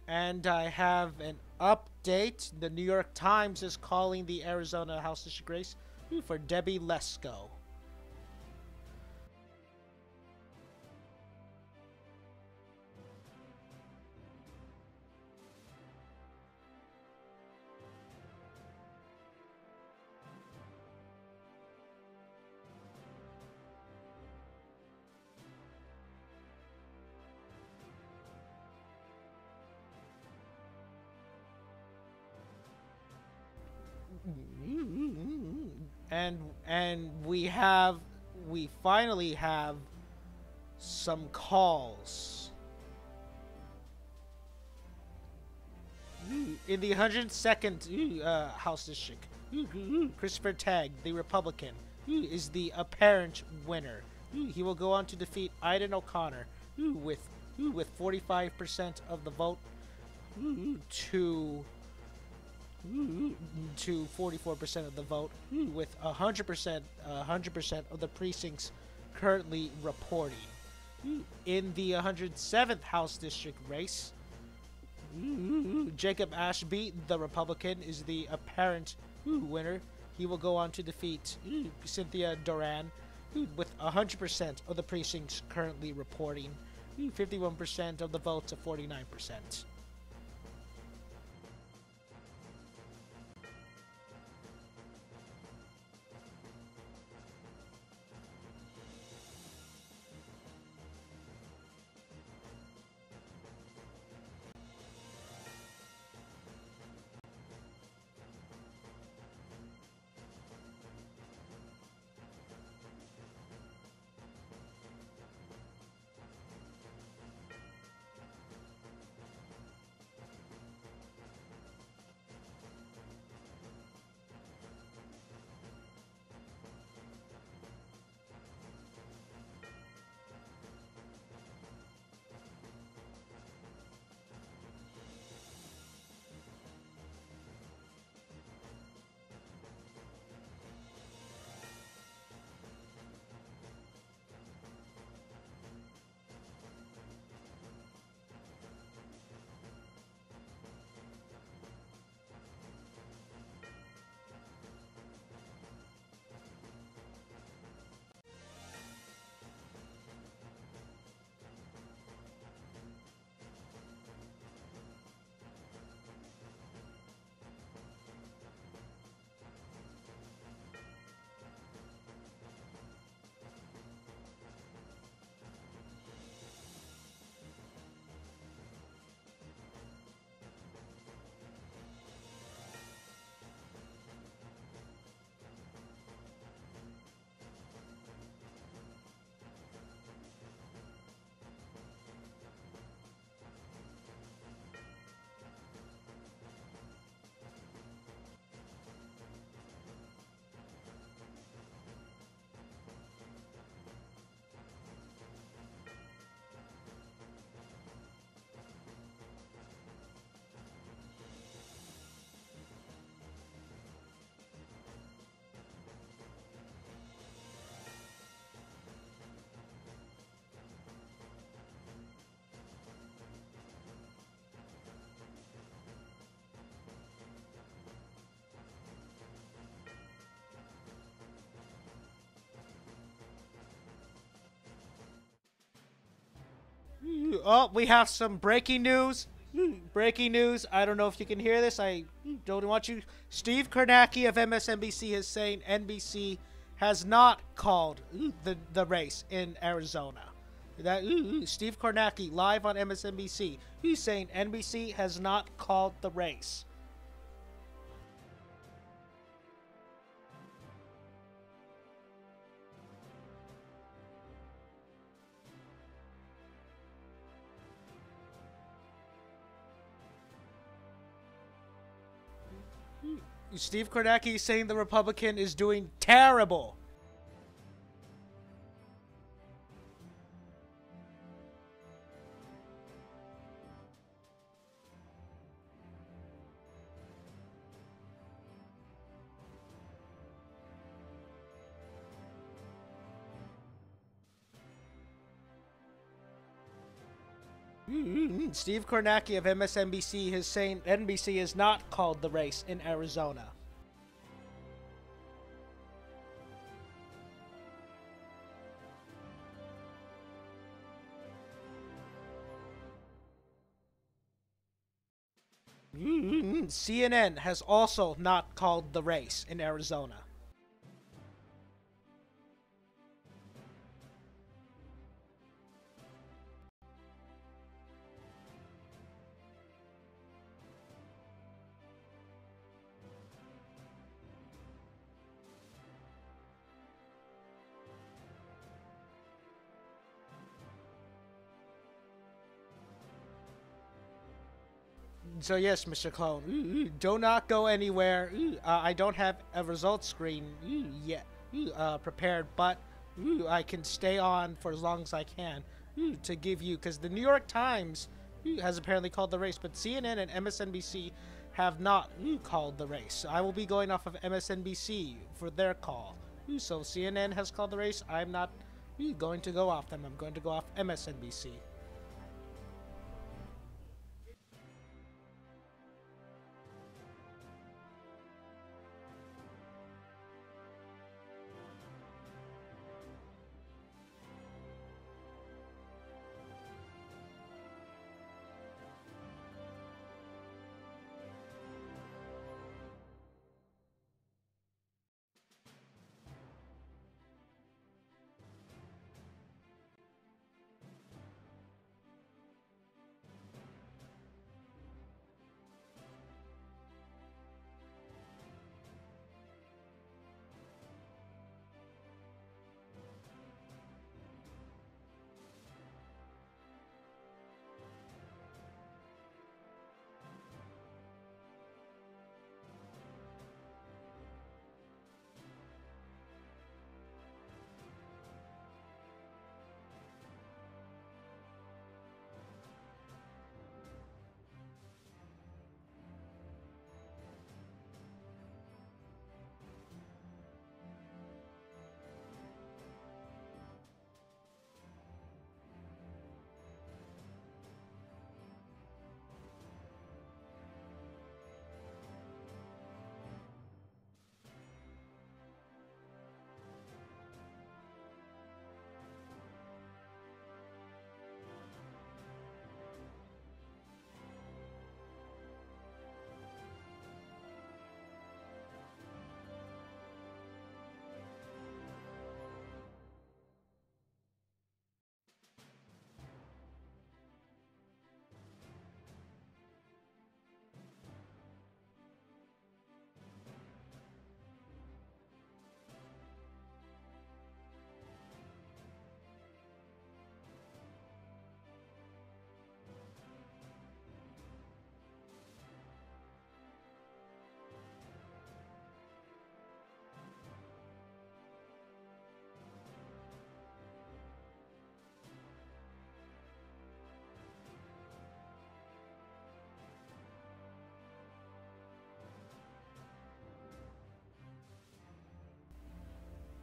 And I have an update. The New York Times is calling the Arizona House District race for Debbie Lesko. And we finally have some calls. In the 102nd House District, Christopher Tagg, the Republican, is the apparent winner. He will go on to defeat Aidan O'Connor with 45% of the vote to 44% of the vote, with 100% of the precincts currently reporting. In the 107th House District race, Jacob Ashby, the Republican, is the apparent winner. He will go on to defeat Cynthia Doran with 100% of the precincts currently reporting, 51% of the vote to 49%. Oh, we have some breaking news. Breaking news. I don't know if you can hear this. I don't want you. Steve Kornacki of MSNBC is saying NBC has not called the race in Arizona. That Steve Kornacki live on MSNBC. He's saying NBC has not called the race. Steve Kornacki is saying the Republican is doing terrible. Steve Kornacki of MSNBC is saying NBC has not called the race in Arizona. CNN has also not called the race in Arizona. So yes, Mr. Clone, do not go anywhere. I don't have a results screen yet prepared, but I can stay on for as long as I can to give you, because the New York Times has apparently called the race, but CNN and MSNBC have not called the race. I will be going off of MSNBC for their call. So CNN has called the race. I'm not going to go off them. I'm going to go off MSNBC.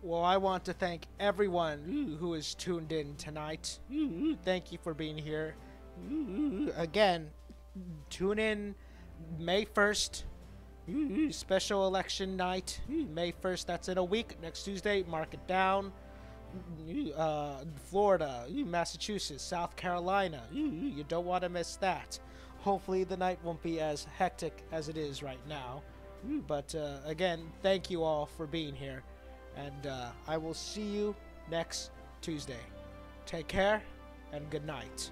Well, I want to thank everyone who is tuned in tonight. Thank you for being here. Again, tune in May 1st, special election night. May 1st, that's in a week. Next Tuesday, mark it down. Florida, Massachusetts, South Carolina. You don't want to miss that. Hopefully the night won't be as hectic as it is right now. But again, thank you all for being here. And I will see you next Tuesday. Take care and good night.